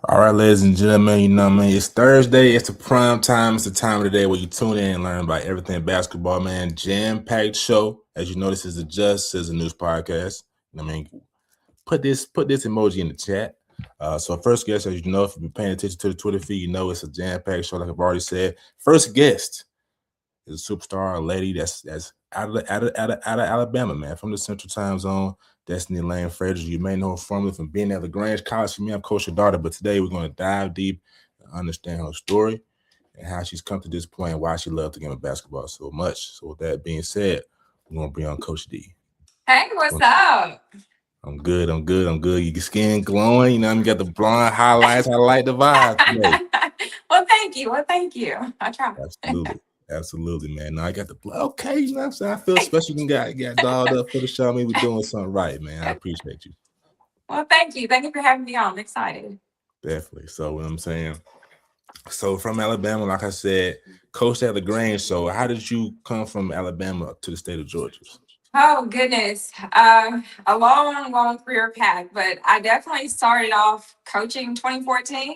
All right, ladies and gentlemen, you know what I mean? It's Thursday. It's the prime time. It's the time of the day where you tune in and learn about everything basketball, man. Jam-packed show. As you know, this is the Just Citizen News podcast. You know what I mean? Put this emoji in the chat. So first guest, as you know, if you've been paying attention to the Twitter feed, you know it's a jam-packed show, like I've already said. First guest is a superstar, a lady that's out of Alabama, man, from the Central Time Zone. Destiny Lane Frazier. You may know her formerly from being at LaGrange College. For me, I'm Coach her daughter, but today we're going to dive deep and understand her story and how she's come to this point and why she loved the game of basketball so much. So with that being said, we're going to bring on Coach D. Hey, what's up? I'm good. I'm good. I'm good. Your skin glowing. You know, you got the blonde highlights. I like the vibe today. Well, thank you. Well, thank you. I try. Absolutely. Absolutely, man. Now I got the blood. Okay, you know what I'm saying? I feel special. You got dolled up for the show. I mean, we're doing something right, man. I appreciate you. Well, thank you. Thank you for having me on. I'm excited. Definitely. So what I'm saying. So from Alabama, like I said, coached at LaGrange. So how did you come from Alabama to the state of Georgia? Oh, goodness. A long, long career path, but I definitely started off coaching 2014.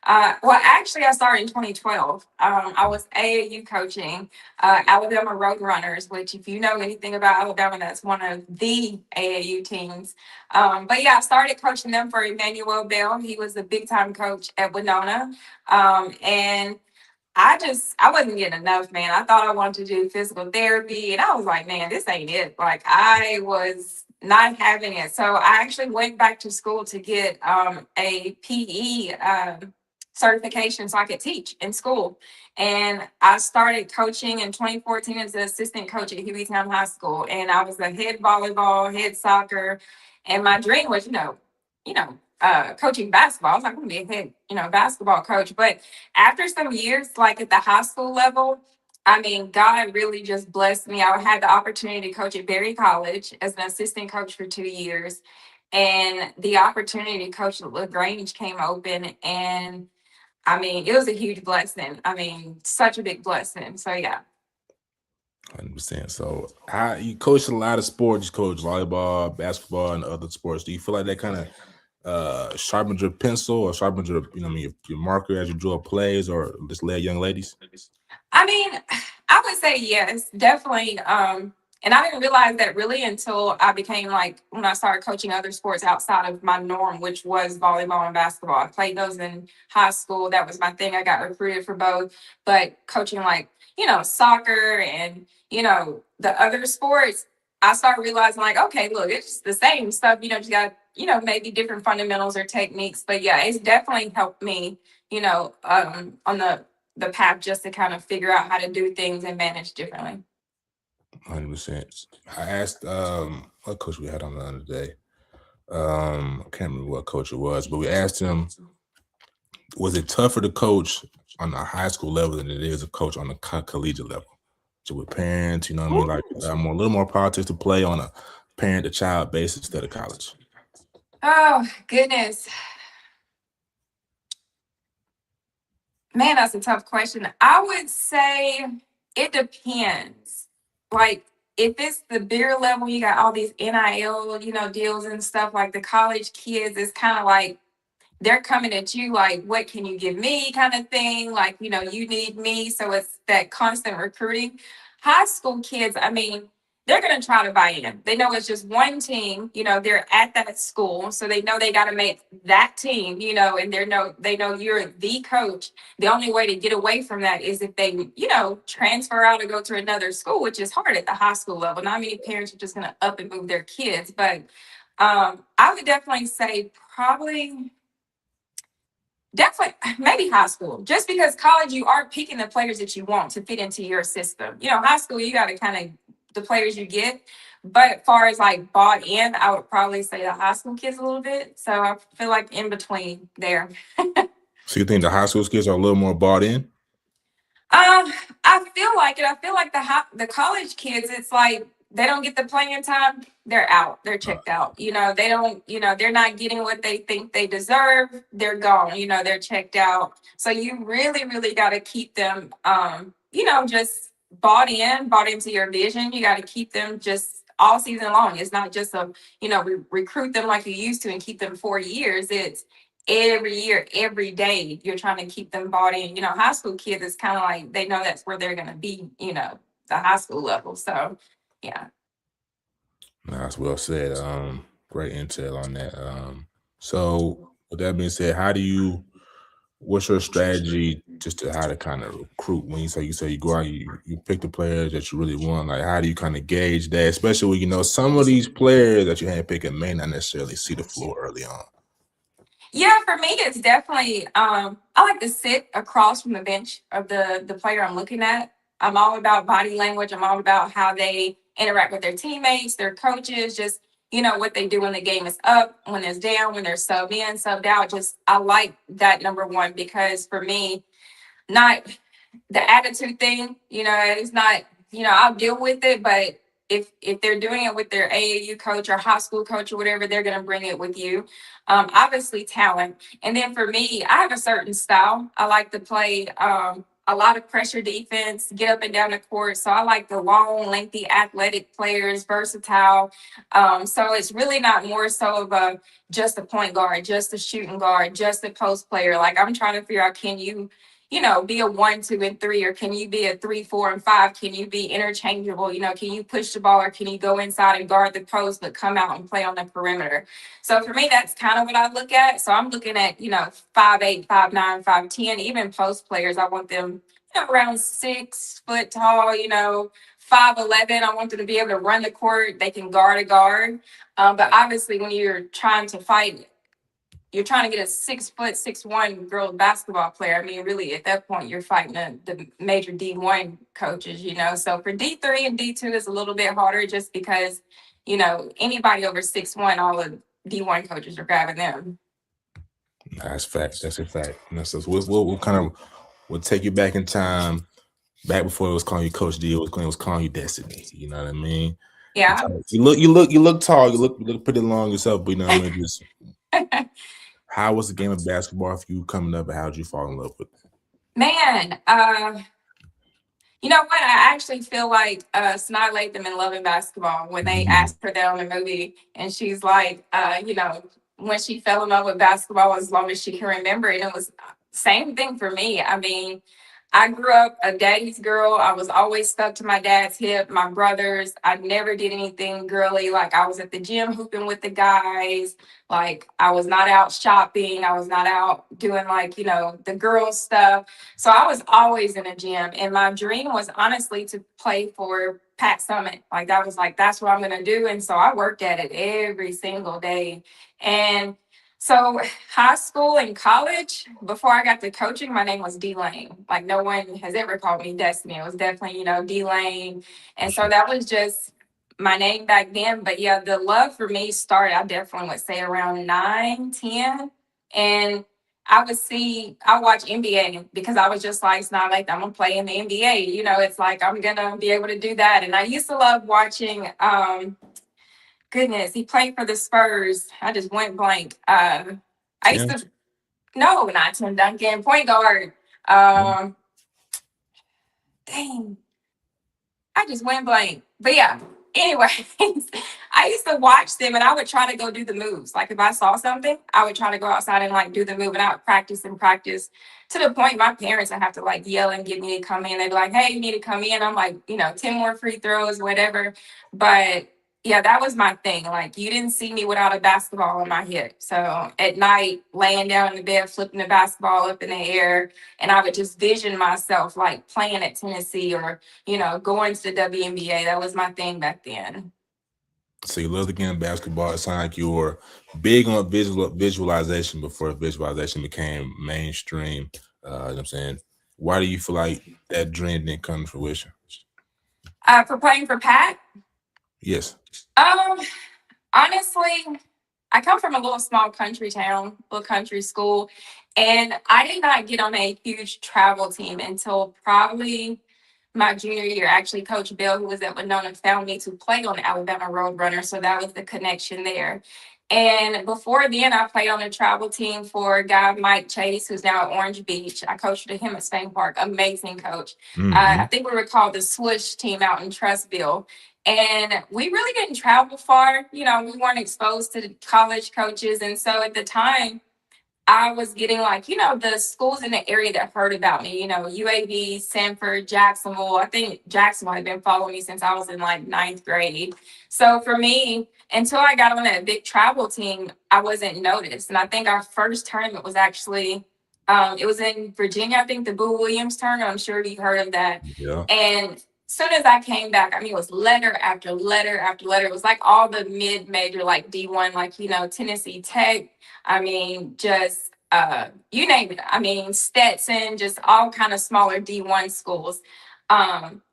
Well, actually, I started in 2012. I was AAU coaching Alabama Roadrunners, which, if you know anything about Alabama, that's one of the AAU teams. But yeah, I started coaching them for Emmanuel Bell. He was the big time coach at Winona. And I wasn't getting enough, man. I thought I wanted to do physical therapy, and I was like, man, this ain't it. Like, I was not having it. So I actually went back to school to get a PE certification so I could teach in school. And I started coaching in 2014 as an assistant coach at Hueytown High School. And I was the head volleyball, head soccer. And my dream was, coaching basketball. I was like, I'm gonna be a head, basketball coach. But after some years, like at the high school level, I mean, God really just blessed me. I had the opportunity to coach at Berry College as an assistant coach for 2 years. And the opportunity to coach at LaGrange came open. And I mean, it was a huge blessing. I mean, such a big blessing. So, yeah. 100%. So how you coach a lot of sports, you coach volleyball, basketball, and other sports. Do you feel like that kind of sharpened your pencil or sharpened your, your marker as you draw plays or just led young ladies? I mean, I would say yes, definitely. And I didn't realize that really until I became like when I started coaching other sports outside of my norm, which was volleyball and basketball. I played those in high school. That was my thing. I got recruited for both. But coaching like, soccer and, the other sports, I started realizing like, okay, look, it's the same stuff. Just got, maybe different fundamentals or techniques. But yeah, it's definitely helped me, on the path just to kind of figure out how to do things and manage differently. 100%. I asked what coach we had on the other day. I can't remember what coach it was, but we asked him, was it tougher to coach on the high school level than it is to coach on the collegiate level? So with parents, you know what I mean? Like a little more politics to play on a parent to child basis instead of college. Oh, goodness. Man, that's a tough question. I would say it depends. Like, if it's the bigger level, you got all these NIL, deals and stuff. Like the college kids, it's kind of like they're coming at you like, what can you give me kind of thing? Like, you need me. So it's that constant recruiting. High school kids, I mean, they're going to try to buy in. They know it's just one team, they're at that school. So they know they got to make that team, and they know you're the coach. The only way to get away from that is if they, transfer out or go to another school, which is hard at the high school level. Not many parents are just going to up and move their kids. But I would definitely say probably definitely maybe high school, just because college you are picking the players that you want to fit into your system. High school you got to kind of the players you get. But as far as like bought in, I would probably say the high school kids a little bit. So I feel like in between there. So you think the high school kids are a little more bought in? I feel like it. I feel like the college kids, it's like they don't get the playing time. They're out. They're checked out. They don't. They're not getting what they think they deserve. They're gone. They're checked out. So you really, really got to keep them. Just bought into your vision. You got to keep them just all season long. It's not just recruit them like you used to and keep them 4 years. every year, every day, you're trying to keep them bought in. High school kids, it's kind of like they know that's where they're going to be, the high school level. So, yeah. That's well said. Great intel on that. So with that being said, what's your strategy just to how to kind of recruit when you say you go out, you pick the players that you really want? Like, how do you kind of gauge that, especially when some of these players that you handpicking may not necessarily see the floor early on? Yeah, for me, it's definitely I like to sit across from the bench of the player I'm looking at. I'm all about body language. I'm all about how they interact with their teammates, their coaches, just what they do when the game is up, when it's down, when they're subbed in, subbed out. Just I like that number one because for me, not the attitude thing, it's not, I'll deal with it, but if they're doing it with their AAU coach or high school coach or whatever, they're going to bring it with you. Obviously talent. And then for me, I have a certain style. I like to play a lot of pressure defense, get up and down the court. So I like the long, lengthy, athletic players, versatile. So it's really not more so of just a point guard, just a shooting guard, just a post player. Like I'm trying to figure out, can you be a 1, 2, and 3, or can you be a 3, 4, and 5? Can you be interchangeable? Can you push the ball, or can you go inside and guard the post, but come out and play on the perimeter? So for me, that's kind of what I look at. So I'm looking at, 5'8", 5'9", 5'10", even post players. I want them, around 6 foot tall, 5'11". I want them to be able to run the court. They can guard a guard. But obviously, when you're trying to fight, you're trying to get a 6', 6'1" girl basketball player. I mean, really, at that point, you're fighting the major D1 coaches, So for D3 and D2, it's a little bit harder just because, anybody over 6'1", all the D1 coaches are grabbing them. That's fact. That's a fact. So we'll take you back in time, back before it was calling you Coach D. It was calling you Destiny. You know what I mean? Yeah. You look tall. You look pretty long yourself. But I mean, just how was the game of basketball for you coming up, and how did you fall in love with it? Man, you know what? I actually feel like Sanaa Lathan in Love and Basketball when they asked her that on the movie, and she's like, when she fell in love with basketball as long as she can remember it. It was same thing for me. I mean, I grew up a daddy's girl. I was always stuck to my dad's hip, my brothers. I never did anything girly. Like I was at the gym hooping with the guys. Like I was not out shopping. I was not out doing the girl stuff. So I was always in a gym. And my dream was honestly to play for Pat Summit. That's what I'm going to do. And so I worked at it every single day. And so high school and college, before I got to coaching, my name was D Lane. Like no one has ever called me Destiny. It was definitely, D Lane. And so that was just my name back then. But yeah, the love for me started, I definitely would say around 9, 10. And I watch NBA because I was just like, it's not like I'm gonna play in the NBA. It's like I'm gonna be able to do that. And I used to love watching goodness, he played for the Spurs. I just went blank. I used to no, not Tim Duncan, point guard. Dang, I just went blank. But yeah, anyway, I used to watch them and I would try to go do the moves. Like if I saw something, I would try to go outside and do the move, and I would practice and practice to the point my parents would have to yell and get me to come in. They'd be like, hey, you need to come in. I'm like, 10 more free throws, whatever. But yeah, that was my thing. Like you didn't see me without a basketball in my hip. So at night, laying down in the bed, flipping the basketball up in the air, and I would just vision myself playing at Tennessee or going to the WNBA. That was my thing back then. So you love the game of basketball. It sounds like you were big on visualization before visualization became mainstream. You know what I'm saying? Why do you feel like that dream didn't come to fruition? For playing for Pat? Yes. Honestly, I come from a little small country town, little country school, and I did not get on a huge travel team until probably my junior year. Actually, Coach Bill, who was at Winona, found me to play on the Alabama Roadrunner, so that was the connection there. And before then, I played on a travel team for a guy, Mike Chase, who's now at Orange Beach. I coached him at Spain Park. Amazing coach. I think we were called the Swoosh team out in Trustville. And we really didn't travel far. We weren't exposed to the college coaches. And so at the time, I was getting like, the schools in the area that heard about me, UAB, Sanford, Jacksonville. I think Jacksonville had been following me since I was in like ninth grade. So for me, until I got on that big travel team, I wasn't noticed. And I think our first tournament was actually, it was in Virginia, I think the Boo Williams tournament. I'm sure you heard of that. Yeah. And as soon as I came back, I mean, it was letter after letter after letter. It was like all the mid-major, like D1, like, Tennessee Tech. I mean, just you name it. I mean, Stetson, just all kind of smaller D1 schools.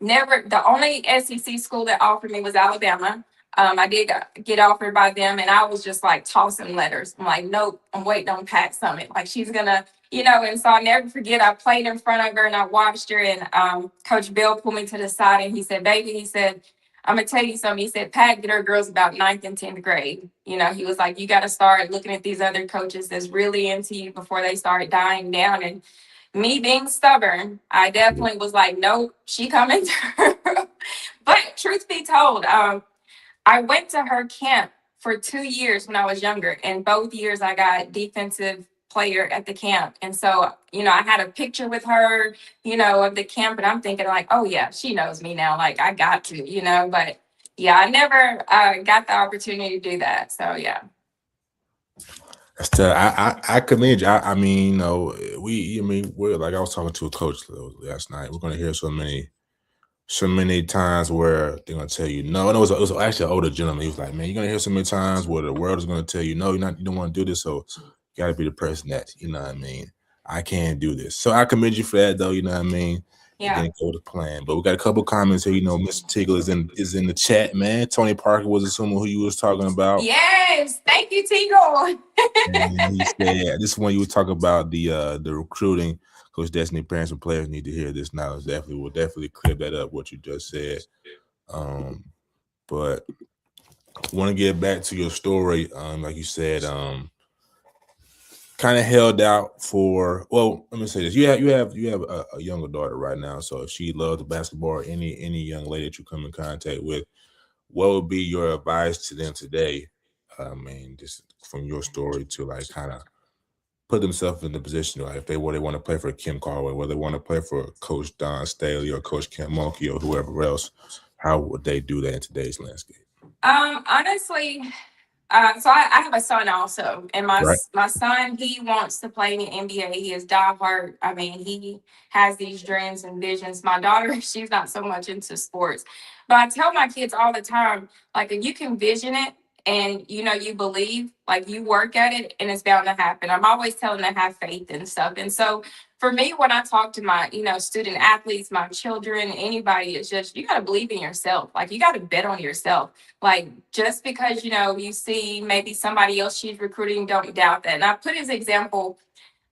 Never the only SEC school that offered me was Alabama. I did get offered by them, and I was just like tossing letters. I'm like, nope, I'm waiting on Pat Summit. Like she's gonna, And so I never forget. I played in front of her, and I watched her. And Coach Bill pulled me to the side, and he said, "Baby," he said, "I'm gonna tell you something." He said, "Pat get her girls about ninth and 10th grade." He was like, "You got to start looking at these other coaches that's really into you before they start dying down." And me being stubborn, I definitely was like, "Nope, she coming through." But truth be told, I went to her camp for 2 years when I was younger, and both years I got defensive player at the camp. And so, I had a picture with her, of the camp, and I'm thinking like, oh yeah, she knows me now. Like I got to. But yeah, I never got the opportunity to do that. So yeah. I commend you. I mean, we're like I was talking to a coach last night. We're gonna hear so many times where they're gonna tell you no. And it was actually an older gentleman. He was like, "Man, you're gonna hear so many times where the world is gonna tell you no, you don't want to do this. So you gotta be the person that, I can't do this." So I commend you for that though, you know what I mean? It Yeah. didn't go to plan. But we got a couple comments here. Mr. Tiggle is in the chat, man. Tony Parker was assuming who you was talking about. Yes. Thank you, Tigo. And he said, this one you were talking about the recruiting. Coach Destiny, parents and players need to hear this now. We'll definitely clear that up, what you just said. But want to get back to your story. Like you said, kind of held out for. Well, let me say this: you have a younger daughter right now. So if she loves basketball, any young lady that you come in contact with, what would be your advice to them today? I mean, just from your story to like kind of put themselves in the position, like if they want to play for Kim Carway, whether they want to play for Coach Don Staley or Coach Kim Mulkey or whoever else, how would they do that in today's landscape? Honestly, so I have a son also, and Right. my son, he wants to play in the NBA. He is diehard. I mean, he has these dreams and visions. My daughter, she's not so much into sports, but I tell my kids all the time, like if you can vision it and you believe, like you work at it, and it's bound to happen. I'm always telling them to have faith and stuff. And so for me, when I talk to my student athletes, my children, anybody, it's just you got to believe in yourself. Like you got to bet on yourself. Like just because you see maybe somebody else she's recruiting, don't doubt that. And I put as example,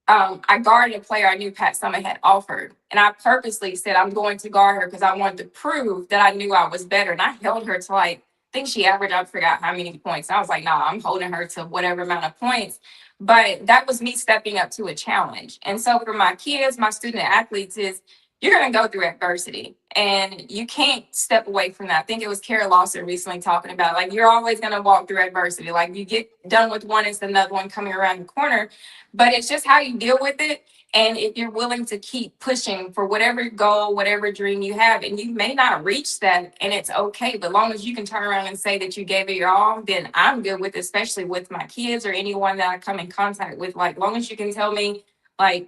I guarded a player I knew Pat Summit had offered, and I purposely said I'm going to guard her because I wanted to prove that I knew I was better. And I held her to like I think she averaged, I forgot how many points. I was like, nah, I'm holding her to whatever amount of points. But that was me stepping up to a challenge. And so for my kids, my student athletes, is you're going to go through adversity and you can't step away from that. I think it was Kara Lawson recently talking about like you're always going to walk through adversity. Like you get done with one, it's another one coming around the corner, but it's just how you deal with it. And if you're willing to keep pushing for whatever goal, whatever dream you have, and you may not reach that, and it's okay, but long as you can turn around and say that you gave it your all, then I'm good with it, especially with my kids or anyone that I come in contact with. Like, long as you can tell me, like,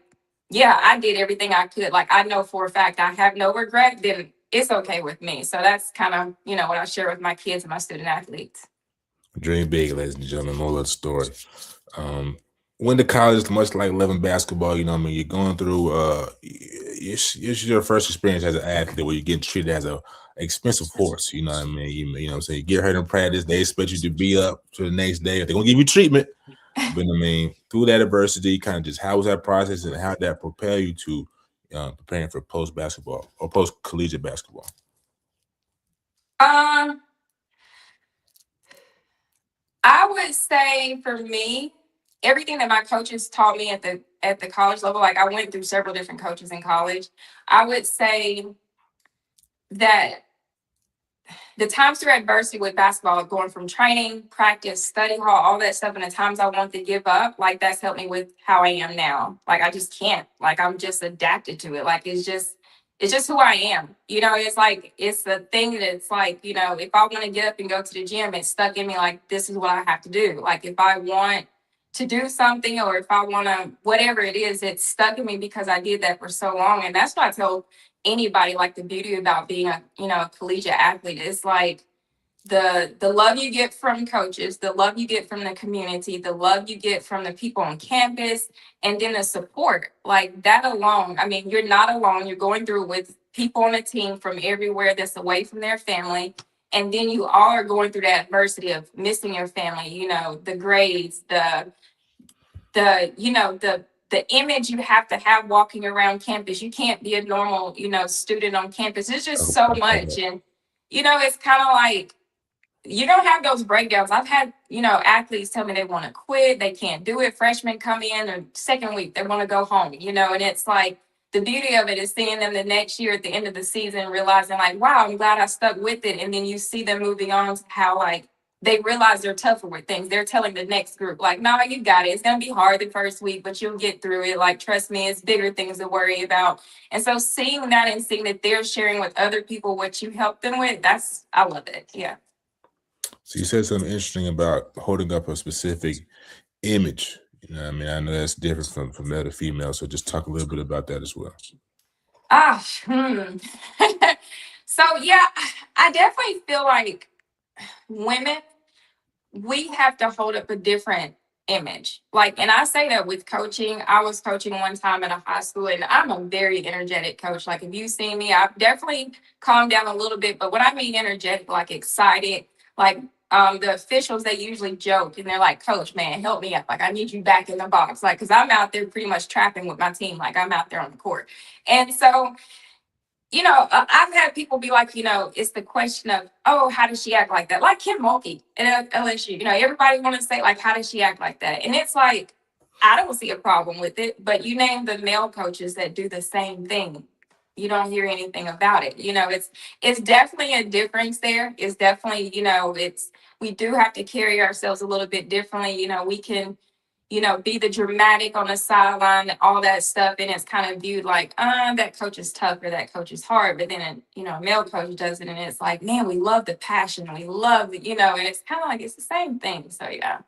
yeah, I did everything I could. Like, I know for a fact I have no regret, then it's okay with me. So that's kind of, what I share with my kids and my student athletes. Dream big, ladies and gentlemen. More of the story. Went to college, much like loving basketball. You're going through. It's your first experience as an athlete where you're getting treated as a expensive horse. You know what I mean? You know what I'm saying? You get hurt in practice, they expect you to be up to the next day. They're gonna give you treatment. But I mean, through that adversity, kind of just how was that process and how did that prepare you to preparing for post basketball or post collegiate basketball? Um, I would say for me, everything that my coaches taught me at the college level, like I went through several different coaches in college. I would say that the times through adversity with basketball, going from training, practice, study hall, all that stuff, and the times I wanted to give up, like that's helped me with how I am now. Like I just can't. Like I'm just adapted to it. Like it's just who I am. You know, it's like it's the thing that's like, you know, if I want to get up and go to the gym, it's stuck in me like this is what I have to do. Like if I want to do something or if I want to whatever it is, it's stuck in me because I did that for so long. And that's what I tell anybody, like the beauty about being a, you know, a collegiate athlete is like the love you get from coaches, the love you get from the community, the love you get from the people on campus, and then the support. Like that alone, I mean, you're not alone. You're going through with people on a team from everywhere that's away from their family. And then you all are going through the adversity of missing your family, you know, the grades, you know, the image you have walking around campus. You can't be a normal, you know, student on campus. It's just so much. And, you know, it's kind of like you don't have those breakdowns. I've had, you know, athletes tell me they want to quit, they can't do it. Freshmen come in and second week, they want to go home, you know, and it's like the beauty of it is seeing them the next year at the end of the season, realizing like, wow, I'm glad I stuck with it. And then you see them moving on to how like they realize they're tougher with things. They're telling the next group, like, no, you got it. It's going to be hard the first week, but you'll get through it. Like, trust me, it's bigger things to worry about. And so seeing that and seeing that they're sharing with other people what you helped them with, I love it. Yeah. So you said something interesting about holding up a specific image. You know what I mean? I know that's different from male to female. So just talk a little bit about that as well. So yeah, I definitely feel like women, we have to hold up a different image. Like, and I say that with coaching. I was coaching one time at a high school, and I'm a very energetic coach. Like, if you see me, I've definitely calmed down a little bit. But when I mean energetic, like excited, like the officials, they usually joke and they're like, "Coach, man, help me up. Like, I need you back in the box." Like, because I'm out there pretty much trapping with my team. Like, I'm out there on the court, and so you know, I've had people be like, you know, it's the question of, oh, how does she act like that? Like Kim Mulkey at LSU, you know, everybody want to say like, how does she act like that? And it's like, I don't see a problem with it, but you name the male coaches that do the same thing, you don't hear anything about it. You know, it's definitely a difference there. It's definitely, you know, we do have to carry ourselves a little bit differently. You know, we can you know, be the dramatic on the sideline, all that stuff. And it's kind of viewed like, that coach is tough or that coach is hard. But then, you know, a male coach does it and it's like, man, we love the passion. We love the, you know, and it's kind of like it's the same thing. So, yeah.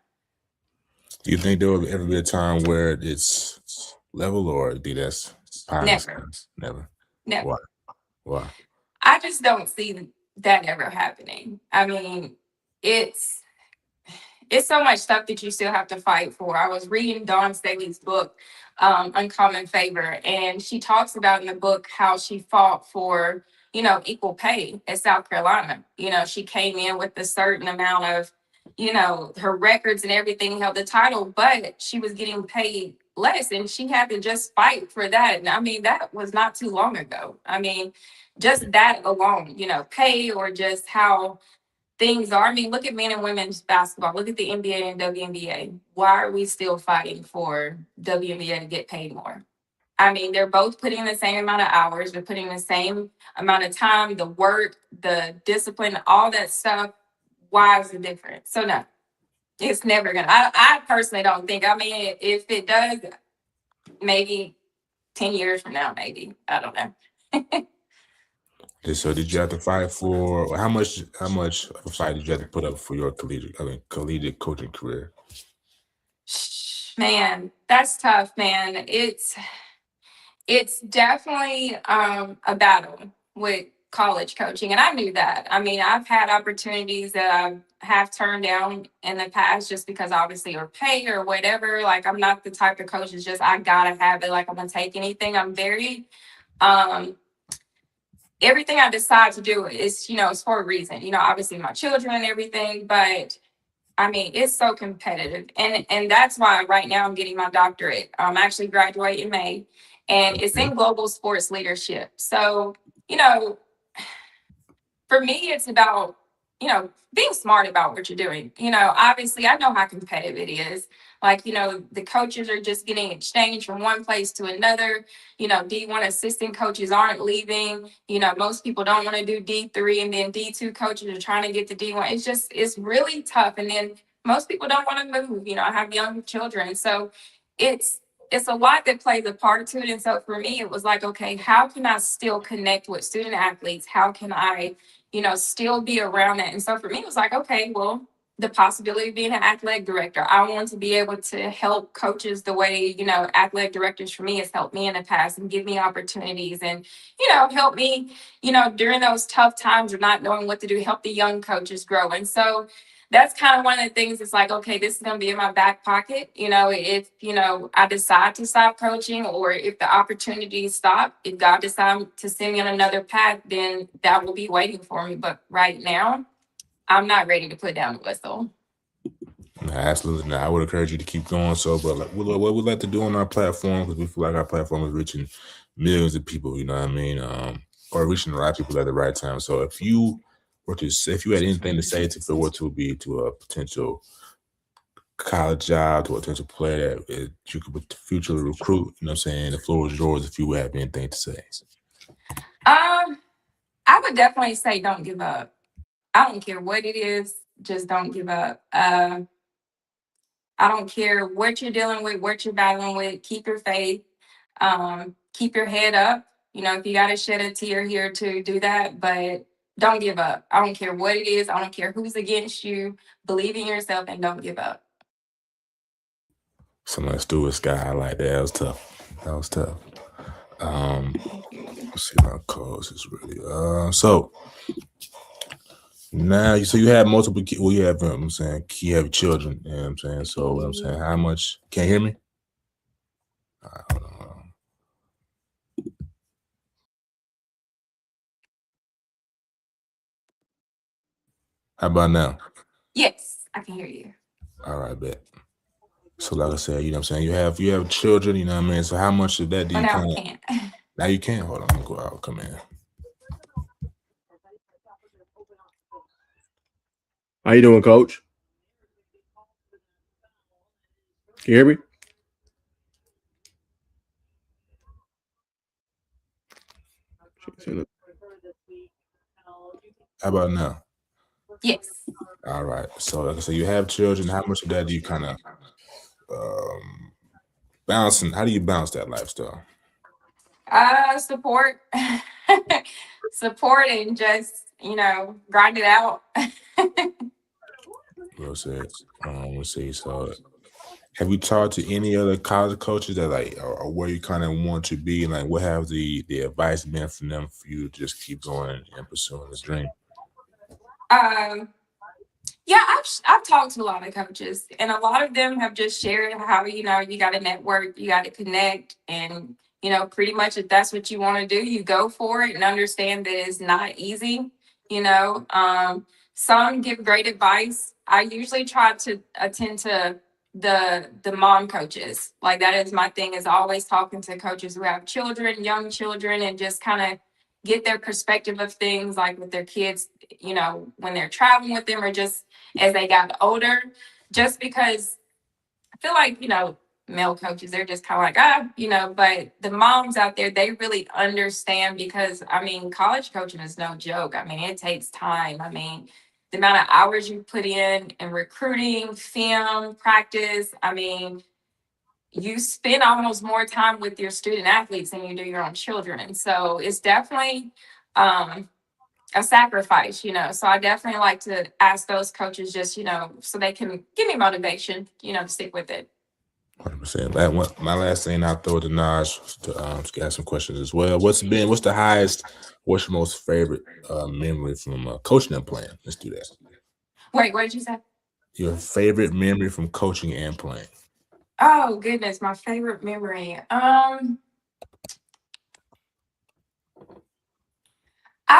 Do you think there will ever be a time where it's level or do you think that's Never. Never. Never. Why? I just don't see that ever happening. I mean, it's so much stuff that you still have to fight for. I was reading Dawn Staley's book, Uncommon Favor, and she talks about in the book how she fought for, you know, equal pay at South Carolina. You know, she came in with a certain amount of, you know, her records and everything held the title, but she was getting paid less and she had to just fight for that. And I mean, that was not too long ago. I mean, just that alone, you know, pay or just how things are. I mean, look at men and women's basketball. Look at the NBA and WNBA. Why are we still fighting for WNBA to get paid more? I mean, they're both putting the same amount of hours. They're putting the same amount of time, the work, the discipline, all that stuff. Why is the difference? So no, it's never gonna. I personally don't think. I mean, if it does, maybe 10 years from now, maybe. I don't know. So did you have to fight for how much of a fight did you have to put up for your collegiate coaching career? Man, that's tough, man. It's definitely a battle with college coaching, and I knew that. I mean, I've had opportunities that I have turned down in the past just because obviously or pay or whatever. Like I'm not the type of coach that's just I gotta have it. Like I'm gonna take anything. I'm very everything I decide to do is, you know, it's for a reason. You know, obviously my children and everything, but I mean, it's so competitive. And that's why right now I'm getting my doctorate. I'm actually graduating in May and it's in global sports leadership. So, you know, for me, it's about being smart about what you're doing. Obviously, I know how competitive it is. Like, the coaches are just getting exchanged from one place to another. D1 assistant coaches aren't leaving. Most people don't want to do D3, and then D2 coaches are trying to get to D1. It's really tough. And then most people don't want to move. I have young children. So it's a lot that plays a part to it. And so for me, it was like, okay, how can I still connect with student athletes? How can I still be around that? And so for me, it was like, okay, well, the possibility of being an athletic director. I want to be able to help coaches the way, athletic directors for me has helped me in the past and give me opportunities and, help me, during those tough times of not knowing what to do, help the young coaches grow. And so that's kind of one of the things. It's like, okay, this is going to be in my back pocket. If, I decide to stop coaching, or if the opportunities stop, if God decides to send me on another path, then that will be waiting for me. But right now, I'm not ready to put down the whistle. Absolutely not. I would encourage you to keep going. So, but what we like to do on our platform, because we feel like our platform is reaching millions of people, you know what I mean? Or reaching the right people at the right time. So if you had anything to say to what to be to a potential college job, to a potential player that you could futurely recruit, you know what I'm saying? The floor is yours if you have anything to say. I would definitely say don't give up. I don't care what it is, just don't give up. I don't care what you're dealing with, what you're battling with. Keep your faith. Keep your head up. If you got to shed a tear here to do that, but don't give up. I don't care what it is. I don't care who's against you. Believe in yourself and don't give up. Something like Stuart Sky, I like that. That was tough. Let's see my calls is really so now you have multiple you have I'm saying you have children, you know what I'm saying? So what I'm saying, how much can you hear me? Hold on. How about now? Yes, I can hear you. All right, bet. So like I said, you know what I'm saying, you have children, you know what I mean? So how much of that do you now kind I of can't. now you can't? Hold on, I'm gonna go out, come in. How you doing, Coach? Can you hear me? How about now? Yes. All right. So like I said, you have children. How much of that do you kind of balancing? How do you balance that lifestyle? Support. Support and just, grind it out. Well said. Let's see. So have you talked to any other college coaches that or where you kind of want to be? And like, what have the advice been from them for you to just keep going and pursuing this dream? Yeah, I've talked to a lot of coaches, and a lot of them have just shared how you got to network, you got to connect, and pretty much if that's what you want to do, you go for it, and understand that it's not easy. Some give great advice. I usually try to attend to the mom coaches. Like, that is my thing, is always talking to coaches who have children, young children, and just kind of get their perspective of things, like with their kids, when they're traveling with them, or just as they got older, just because I feel like, male coaches, they're just kind of like, but the moms out there, they really understand, because, college coaching is no joke. It takes time. The amount of hours you put in recruiting, film, practice, you spend almost more time with your student athletes than you do your own children. And so it's definitely, a sacrifice, So I definitely like to ask those coaches just, so they can give me motivation, to stick with it. 100%. My last thing I'll throw to Naj to ask some questions as well. What's your most favorite memory from coaching and playing? Let's do that. Wait, what did you say? Your favorite memory from coaching and playing? Oh goodness, my favorite memory. I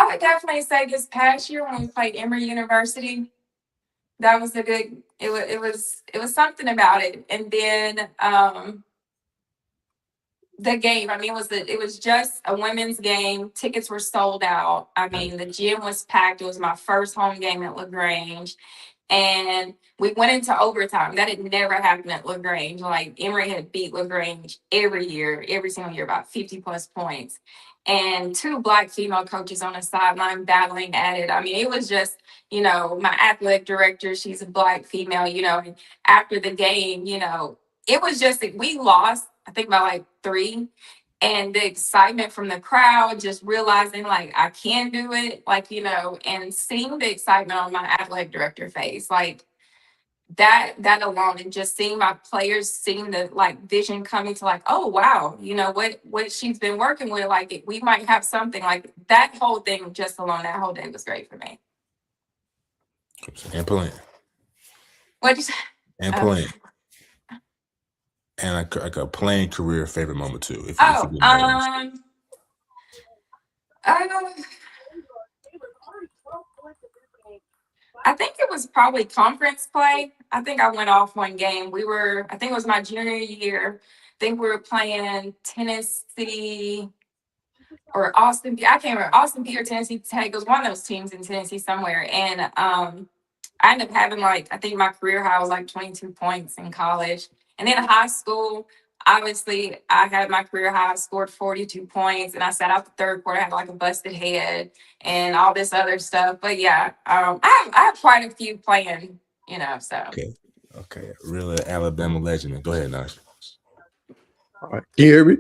would definitely say this past year when we played Emory University. That was it was something about it. And then the game. I mean, it was just a women's game. Tickets were sold out. I mean, the gym was packed. It was my first home game at LaGrange. And we went into overtime. That had never happened at LaGrange. Like Emory had beat LaGrange every year, every single year, about 50 plus points. And two Black female coaches on the sideline battling at it. I mean, it was just, my athletic director, she's a Black female, and after the game, it was just that we lost, I think by like 3. And the excitement from the crowd, just realizing like I can do it, like, and seeing the excitement on my athletic director face, like that alone, and just seeing my players, seeing the like vision coming to like, oh wow, what she's been working with, like we might have something, like that whole thing just alone, that whole day was great for me. And playing. What you say? And playing. And like a playing career favorite moment too. I think it was probably conference play. I think I went off one game. I think it was my junior year. I think we were playing Tennessee or Austin. I can't remember, Austin Peay or Tennessee Tech. It was one of those teams in Tennessee somewhere. And I ended up having I think my career high was like 22 points in college. And then in high school, obviously, I had my career high, scored 42 points, and I sat out the third quarter, I had like a busted head and all this other stuff. But yeah, I have quite a few playing, so. Okay. Real Alabama legend. Go ahead, Najeh. All right. Can you hear me?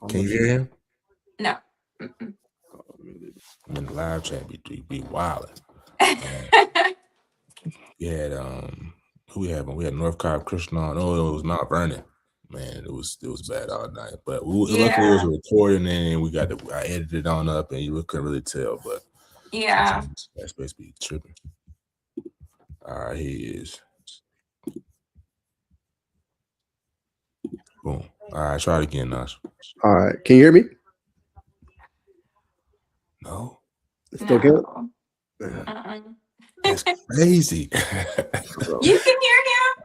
Can you hear him? No. In the live chat, be wilding. We had who we had? We had North Cobb Christian on. Oh, it was Mount Vernon. Man, it was bad all night. But luckily it was a recording, and I edited it on up, and you couldn't really tell. But yeah, that's basically tripping. All right, he is. Boom. All right, try it again, Najeh. All right. Can you hear me? No. Still good? That's crazy. You can hear him?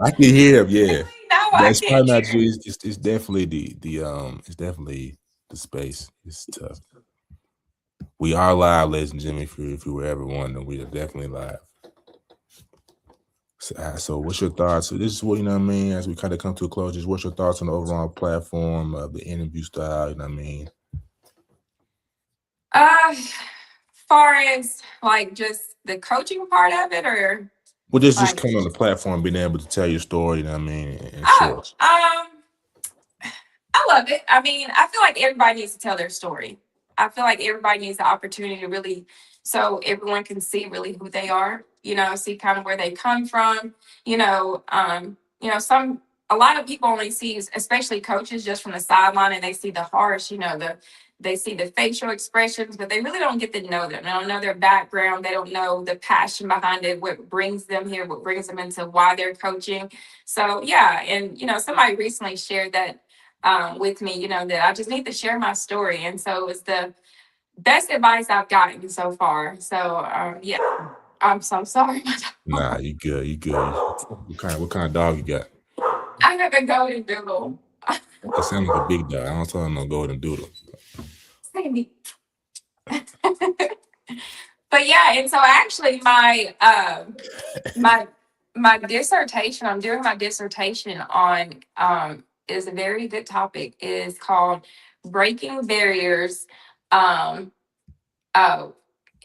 I can hear him, yeah. No, that's I can't. Probably not you. It's definitely it's definitely the space. It's tough. We are live, ladies and gentlemen. If you were ever wondering, we are definitely live. So what's your thoughts? So this is what, as we kind of come to a close, just what's your thoughts on the overall platform, the interview style, Far as like just the coaching part of it, or well, just coming on the platform, being able to tell your story, in short. I love it. I mean, I feel like everybody needs to tell their story. I feel like everybody needs the opportunity to really, so everyone can see really who they are, see kind of where they come from, a lot of people only see, especially coaches, just from the sideline, and they see the harsh, they see the facial expressions, but they really don't get to know them. They don't know their background. They don't know the passion behind it, what brings them here, what brings them into why they're coaching. So yeah, and somebody recently shared that with me, that I just need to share my story. And so it's the best advice I've gotten so far. So yeah, I'm so sorry. Nah, you good. You good. What kind of dog you got? I have a golden doodle. That sounds like a big dog. I don't tell him no golden doodle. Sandy. But yeah, and so actually my dissertation, I'm doing my dissertation on is a very good topic, is called Breaking Barriers. And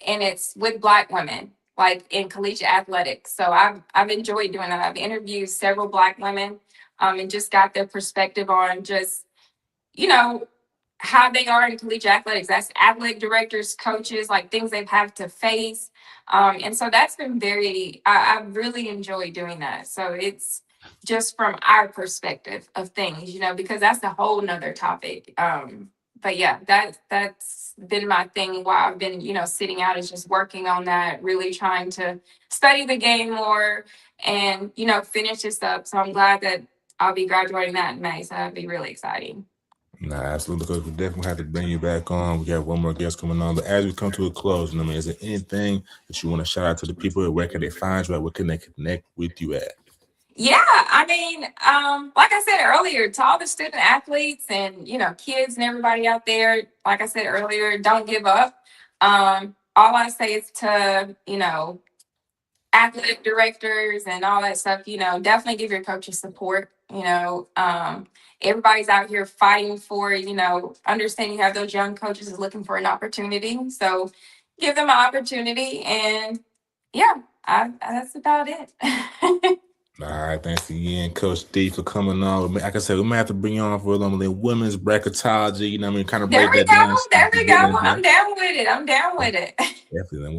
it's with Black women, like in collegiate athletics. So I've enjoyed doing that. I've interviewed several Black women and just got their perspective on just, how they are in collegiate athletics. That's athletic directors, coaches, like things they've had to face. And so that's been I really enjoy doing that. So it's just from our perspective of things, because that's a whole nother topic. But yeah, that's been my thing while I've been, sitting out, is just working on that, really trying to study the game more and, finish this up. So I'm glad that I'll be graduating that in May. So that'd be really exciting. Nah, absolutely. Because we definitely have to bring you back on. We got one more guest coming on. But as we come to a close, is there anything that you want to shout out to the people? Where can they find you at? Where can they connect with you at? Yeah, I mean, like I said earlier, to all the student athletes and kids and everybody out there, like I said earlier, don't give up. All I say is to athletic directors and all that stuff, definitely give your coaches support. Everybody's out here fighting for, understanding you have those young coaches is looking for an opportunity. So give them an opportunity, and yeah, that's about it. All right, thanks again, Coach D, for coming on. Like I said, we might have to bring you on for a little women's bracketology. You know what I mean? Kind of break that down. There we go. I'm down with it. Definitely. Then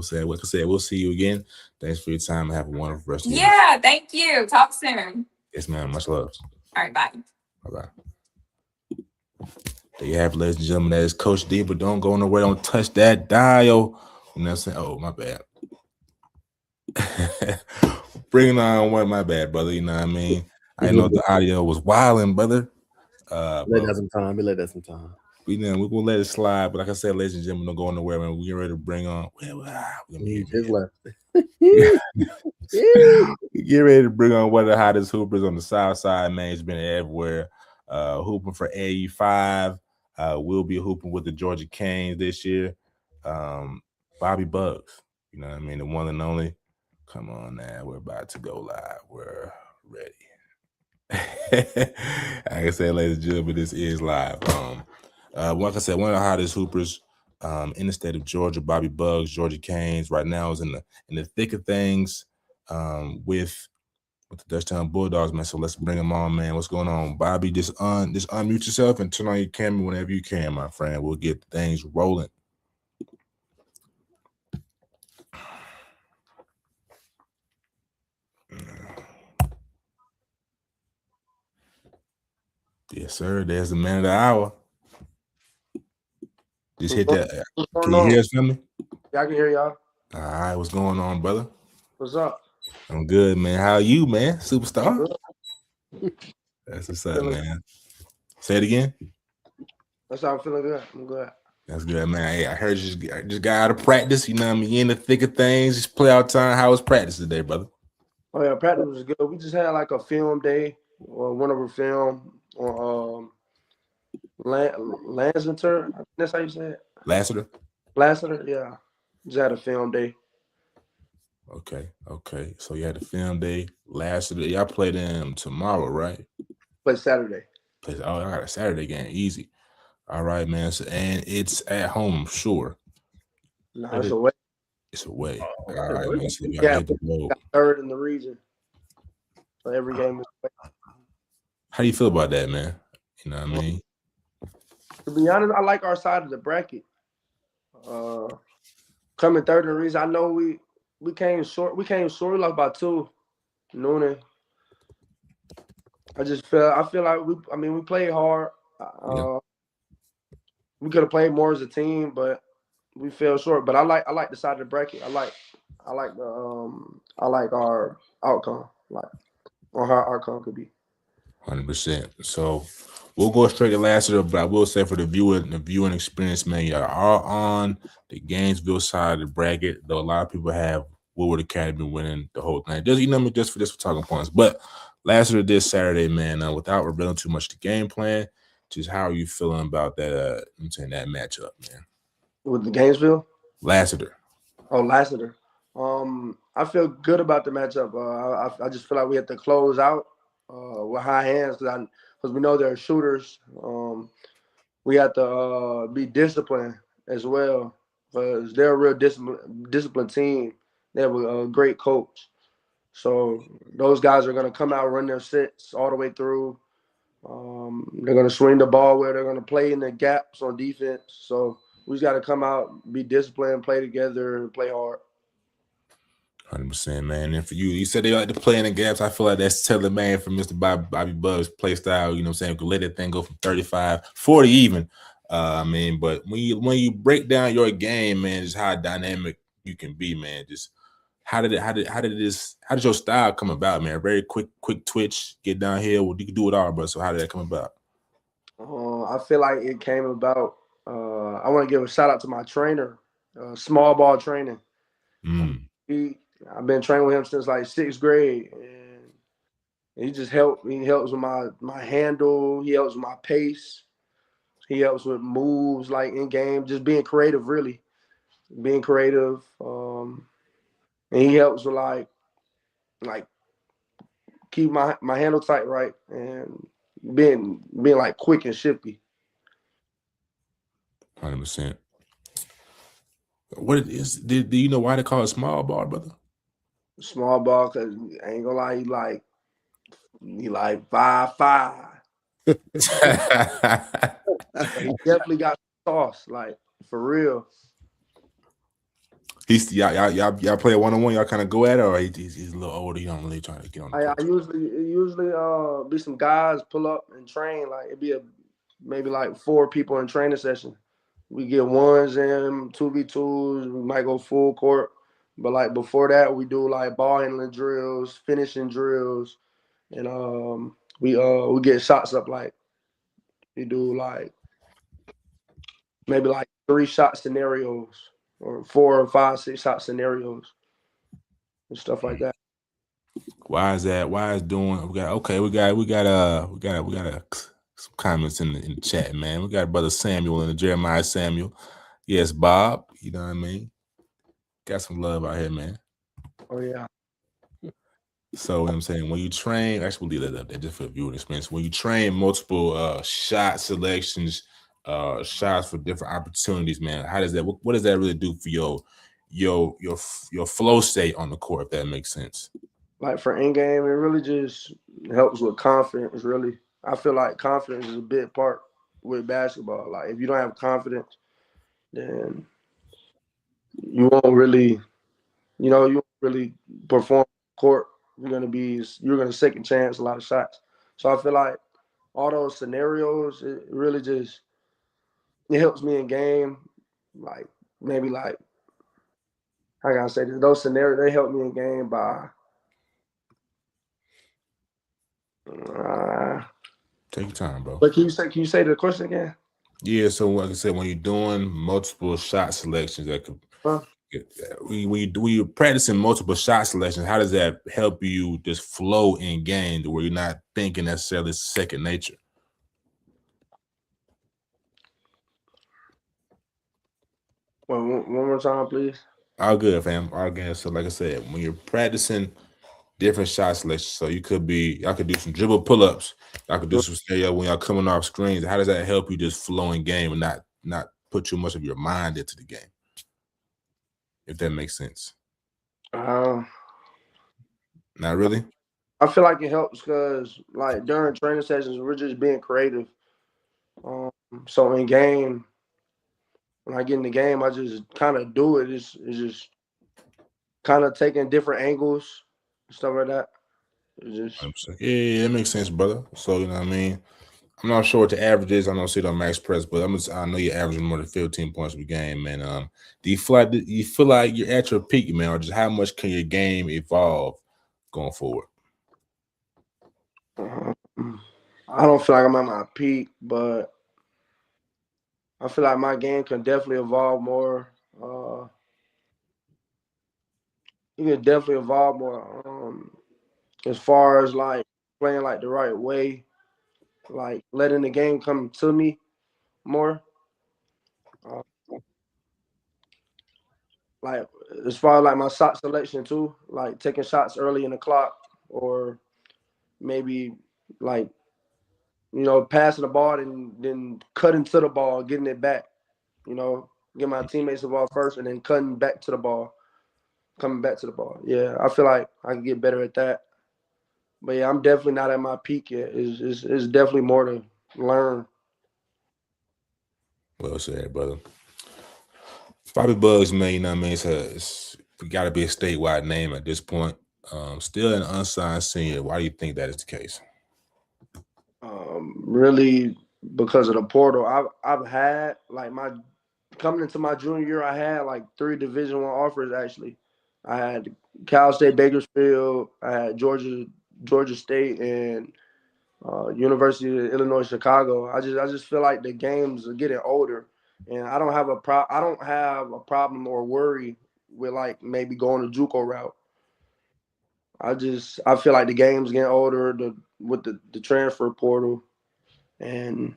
we'll see you again. Thanks for your time. Have a wonderful rest of your Yeah, thank you. Talk soon. Yes, ma'am. Much love. All right, bye. Bye-bye. There you have it, ladies and gentlemen. That is Coach D, but don't go nowhere. Don't touch that dial. You know what I'm saying? Oh, my bad. Bringing on one, my bad, brother. You know what I mean? I know the audio was wilding, brother. Let that some time. We let that some time. We're gonna let it slide, but like I said, ladies and gentlemen, don't go nowhere, man. We're ready to bring on. He just left. We get ready to bring on one of the hottest hoopers on the South Side, man. He's been everywhere. Hooping for AE5. We'll be hooping with the Georgia Canes this year. Bobby Bugs, you know what I mean? The one and only. Come on now, we're about to go live. We're ready. Like I said, ladies and gentlemen, this is live. Like I said, one of the hottest hoopers in the state of Georgia, Bobby Bugs, Georgia Canes, right now is in the thick of things with the Dutchtown Bulldogs, man. So let's bring them on, man. What's going on, Bobby? Just unmute yourself and turn on your camera whenever you can, my friend. We'll get things rolling. Yes, sir. There's the man of the hour. Just hit that. Can you hear us from me? Yeah, I can hear y'all. All right, what's going on, brother? What's up? I'm good, man. How are you, man? Superstar? That's what's up, man. Say it again. That's how I'm feeling good. I'm good. That's good, man. Hey, I heard you just got out of practice. You know what I mean? You in the thick of things. Just playoff time. How was practice today, brother? Oh, yeah, practice was good. We just had like a film day, or one of our film on Lansington. That's how you say it? Lassiter, yeah. Just had a film day. Okay. So you had a film day last day. Y'all play them tomorrow, right? Play Saturday. I got a Saturday game. Easy. All right, man. So, and it's at home, sure. No, it's away. It's away. All right, man. So you Yeah, hit the road. got third in the region. So every game is away. How do you feel about that, man? You know what I mean? To be honest, I like our side of the bracket. Coming third in the region, I know we came short. We like about 2 noon. I feel like we played hard. We could have played more as a team, but we fell short. But I like the side of the bracket. I like our outcome, or how our outcome could be. 100%. So we'll go straight to Lassiter, but I will say for the viewing experience, man, you are on the Gainesville side of the bracket, though a lot of people have Woodward Academy winning the whole thing. Just for talking points. But Lassiter this Saturday, man, without revealing too much the game plan, just how are you feeling about that that matchup, man? With the Gainesville? Lassiter. Oh, Lassiter. I feel good about the matchup. I just feel like we have to close out with high hands because we know they're shooters. We have to be disciplined as well because they're a real disciplined team. They have a great coach. So those guys are going to come out, run their sets all the way through. They're going to swing the ball where they're going to play in the gaps on defense. So we just got to come out, be disciplined, play together, and play hard. 100%, man. And for you said they like to play in the gaps. I feel like that's telling, man, from Mr. Bobby Bugs' play style. You know what I'm saying? We could let that thing go from 35, 40 even. But when you break down your game, man, just how dynamic you can be, man. Just how did your style come about, man? Very quick twitch, get downhill. You can do it all, bro. So how did that come about? I feel like it came about. I want to give a shout out to my trainer, small ball training. I've been training with him since like 6th grade, and He just helps. He helps with my handle. He helps with my pace. He helps with moves like in game, just being creative, really being creative. And he helps with like keep my handle tight right and being like quick and shifty. 100%. What it is? Do you know why they call it small ball, brother? Small ball, cause I ain't gonna lie, he like 5'5". He definitely got sauce, like for real. Y'all play 1-on-1. Y'all kind of go at it, or he's a little older. You don't really trying to get on the court. I usually be some guys pull up and train. Like it'd be maybe like 4 people in training session. We get 1s in, 2v2s. We might go full court, but like before that, we do like ball handling drills, finishing drills, and we get shots up. Like we do like maybe like 3 shot scenarios or 4 or 5, 6 shot scenarios and stuff like that. Why is that? Why is doing? We got some comments in the chat, man. We got brother Samuel and Jeremiah Samuel. Yes, Bob. You know what I mean? Got some love out here, man. Oh yeah. So what I'm saying, when you train, actually we'll leave that up there just for viewing experience. When you train multiple shot selections, shots for different opportunities, man, how does that? What does that really do for your flow state on the court? If that makes sense. Like for in game, it really just helps with confidence. Really, I feel like confidence is a big part with basketball. Like if you don't have confidence, then you won't really, you won't really perform court. You're gonna second chance a lot of shots. So I feel like all those scenarios, it really just it helps me in game. Like maybe like how can I say this? Those scenarios they help me in game by. Take your time, bro. But can you say the question again? Yeah, so like I said, when you're doing multiple shot selections, that could when you're practicing multiple shot selections, how does that help you just flow in game to where you're not thinking necessarily second nature? Well, one more time, please. All good, fam. All good. So like I said, when you're practicing different shot selections, so y'all could do some dribble pull-ups, y'all could do some scenario when y'all coming off screens. How does that help you just flow in game and not put too much of your mind into the game? If that makes sense. Not really. I feel like it helps because like during training sessions, we're just being creative. So in game, when I get in the game, I just kind of do it. It's just kind of taking different angles, stuff like that. Yeah, that makes sense, brother. So you know what I mean. I'm not sure what the average is. I don't see it on Max Press, but I know you're averaging more than 15 points per game, man. Do you feel like you're at your peak, man, or just how much can your game evolve going forward? I don't feel like I'm at my peak, but I feel like my game can definitely evolve more. You can definitely evolve more as far as like playing like the right way, like letting the game come to me more. Like as far as like my shot selection too, like taking shots early in the clock or maybe like passing the ball and then cutting to the ball, getting it back, get my teammates the ball first and then cutting back to the ball, coming back to the ball. Yeah, I feel like I can get better at that. But yeah, I'm definitely not at my peak yet. It's definitely more to learn. Well said, brother. Bobby Bugs, man, you know what I mean? It's got to be a statewide name at this point. Still an unsigned senior. Why do you think that is the case? Really, because of the portal. I've had like coming into my junior year, I had like 3 Division I offers actually. I had Cal State Bakersfield, I had Georgia State, and University of Illinois Chicago. I just feel like the games are getting older, and I don't have a problem or worry with like maybe going the JUCO route. I feel like the game's getting older with the transfer portal, and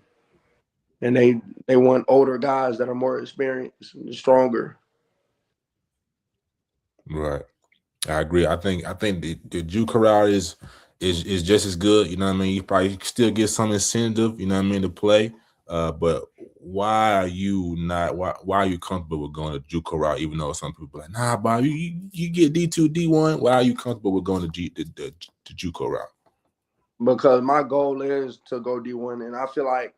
they want older guys that are more experienced and stronger. Right. I agree. I think the Jew corral is just as good. You know what I mean? You probably still get some incentive, you know what I mean, to play. But why are you why are you comfortable with going to Jew corral, even though some people are like, nah, Bob, you get D2, D1. Why are you comfortable with going to the Jew corral? Because my goal is to go D1, and I feel like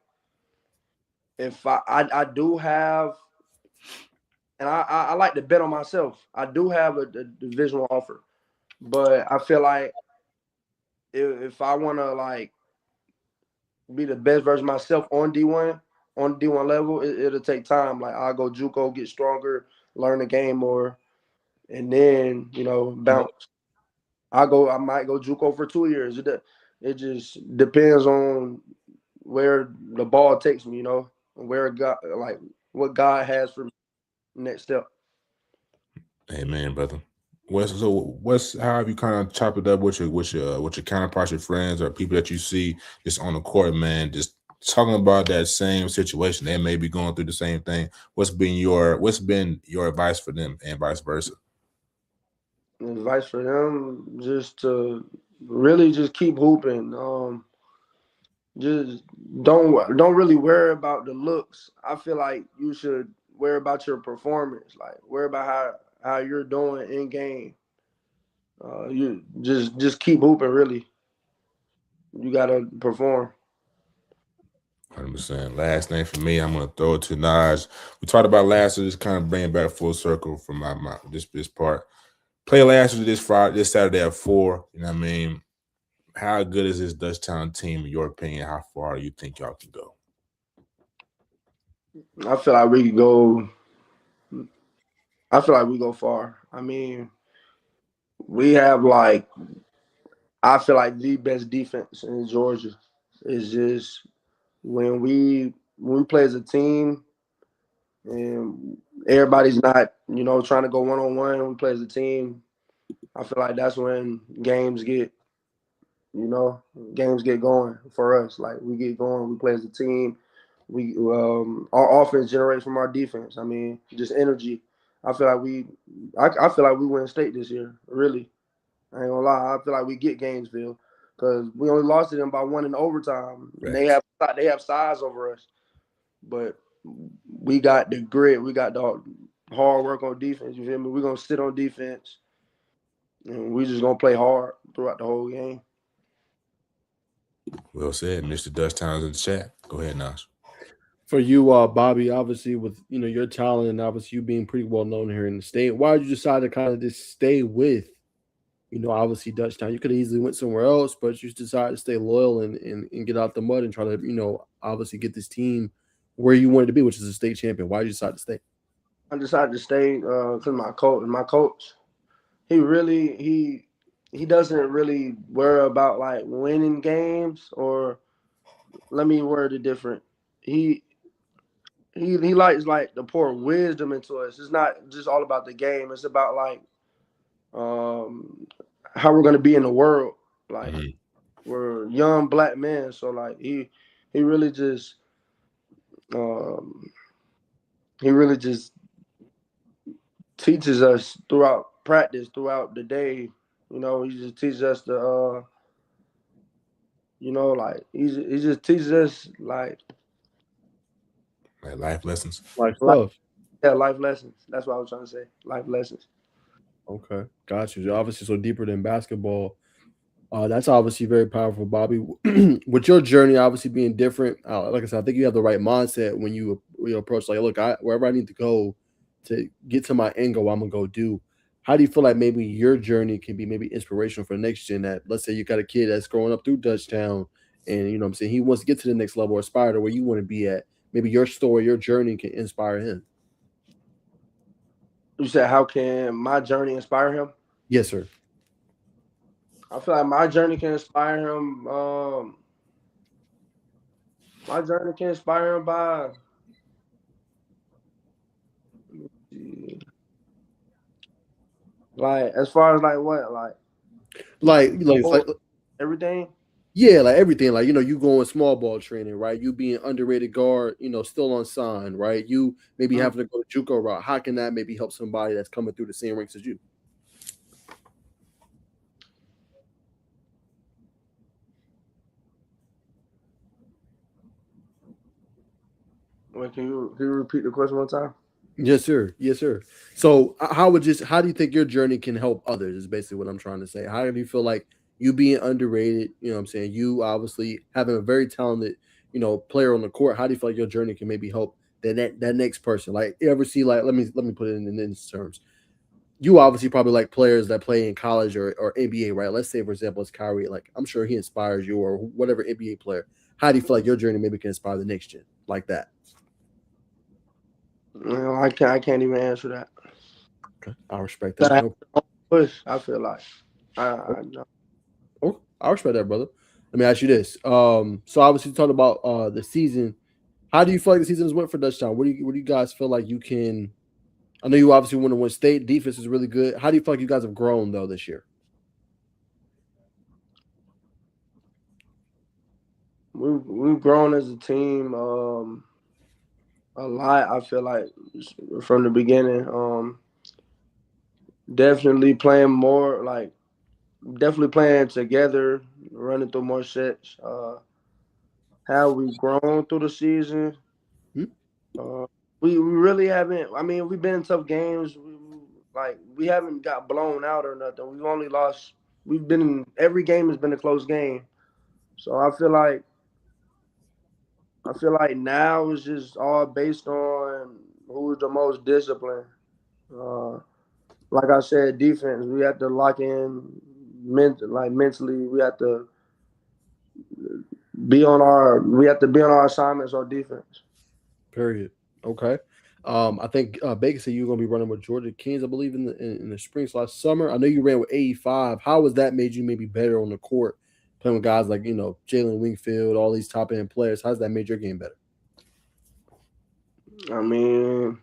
if I do have, and I like to bet on myself. I do have a divisional offer, but I feel like if I want to like be the best version of myself on D1 level, it'll take time. Like I'll go JUCO, get stronger, learn the game more, and then bounce. I might go JUCO for 2 years. It just depends on where the ball takes me, where God, like what God has for me next step. Amen, brother. How have you kind of chopped it up with your counterparts, your friends, or people that you see just on the court, man, just talking about that same situation? They may be going through the same thing. What's been your advice for them, and vice versa? Advice for them, just to really just keep hooping. Just don't really worry about the looks. I feel like you should worry about your performance. Like worry about how you're doing in game. You just keep hooping. Really, you gotta perform. 100%. Last thing for me, I'm gonna throw it to Naj. We talked about last year, just kind of bringing back full circle from my this part. Play last year this Saturday at 4. You know what I mean? How good is this Dutchtown team in your opinion? How far do you think y'all can go? I feel like we could go. I feel like we go far. I mean, we have like I feel like the best defense in Georgia. It's just when we play as a team and everybody's not, trying to go one on one. We play as a team. I feel like that's when games get going for us. Like we get going, we play as a team. Our offense generates from our defense. I mean, just energy. I feel like I feel like we win state this year. Really, I ain't gonna lie. I feel like we get Gainesville because we only lost to them by 1 in overtime. And they have size over us, but we got the grit. We got the hard work on defense. You feel me? We're gonna sit on defense, and we just gonna play hard throughout the whole game. Well said, Mr. Dutchtown's in the chat. Go ahead, Nas. For you, Bobby, obviously with your talent and obviously you being pretty well known here in the state, why did you decide to kind of just stay with, obviously Dutchtown? You could have easily went somewhere else, but you decided to stay loyal and get out the mud and try to, obviously get this team where you wanted to be, which is a state champion. Why did you decide to stay? I decided to stay because my coach, he doesn't really worry about like winning games, or let me word it different. He likes like to pour wisdom into us. It's not just all about the game. It's about like how we're gonna be in the world. Like we're young black men, so like he really just um, he really just teaches us throughout practice, throughout the day. He just teaches us like he just teaches us like life lessons. Life stuff. Yeah, life lessons. That's what I was trying to say. Life lessons. Okay, got you. You're obviously so deeper than basketball. That's obviously very powerful, Bobby. With your journey obviously being different, like I said, I think you have the right mindset when you approach like, look, wherever I need to go to get to my end goal, I'm gonna go do. How do you feel like maybe your journey can be maybe inspirational for the next gen? That let's say you got a kid that's growing up through Dutchtown, and what I'm saying, he wants to get to the next level or aspire to where you want to be at. Maybe your story, your journey can inspire him. You said, how can my journey inspire him? Yes, sir. I feel like my journey can inspire him. My journey can inspire him by like as far as like what like Like everything. yeah, like everything. Like, you going small ball training, right? You being underrated guard, still unsigned, right? You maybe having to go to JUCO route. How can that maybe help somebody that's coming through the same ranks as you? Wait, can you repeat the question one time? Yes, sir. Yes, sir. So how do you think your journey can help others is basically what I'm trying to say. How do you feel like you being underrated, what I'm saying? You obviously having a very talented, player on the court. How do you feel like your journey can maybe help that next person? Like, you ever see, like, let me put it in these terms. You obviously probably like players that play in college or NBA, right? Let's say, for example, it's Kyrie. Like, I'm sure he inspires you or whatever NBA player. How do you feel like your journey maybe can inspire the next gen like that? I can't even answer that. Okay, I respect that. No. Push. I feel like I know. Oh, I respect that, brother. Let me ask you this. So obviously you talked about the season. How do you feel like the season has went for Dutchtown? What do you guys feel like you can? I know you obviously want to win state. Defense is really good. How do you feel like you guys have grown though this year? We've grown as a team a lot. I feel like from the beginning. Definitely playing more like definitely playing together, running through more sets. How we've grown through the season. Hmm? We really haven't. I mean, we've been in tough games. We haven't got blown out or nothing. We've only lost. We've been in every game has been a close game. So I feel like now it's just all based on who's the most disciplined. Uh, like I said, defense. We have to lock in mentally. We have to be on our assignments on defense. Period. Okay. I think Bacon said you were going to be running with Georgia Kings, I believe, in the spring last summer. I know you ran with 85. How has that made you maybe better on the court, playing with guys like Jalen Wingfield, all these top end players? How's that made your game better? I mean,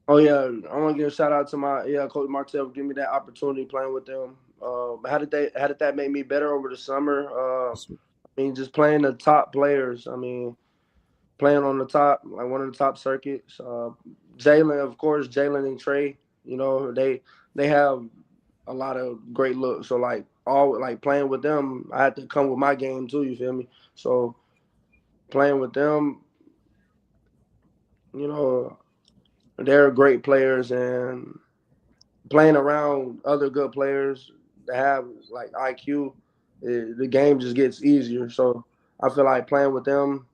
oh yeah, I want to give a shout out to my Coach Martell for giving me that opportunity playing with them. How did that make me better over the summer? I mean, just playing the top players. I mean, playing on the top, like one of the top circuits. Jalen, of course, Jalen and Trey. They have a lot of great looks. So playing with them, I had to come with my game too. You feel me? So playing with them, you know, they're great players, and playing around other good players that have like IQ, the game just gets easier. So I feel like playing with them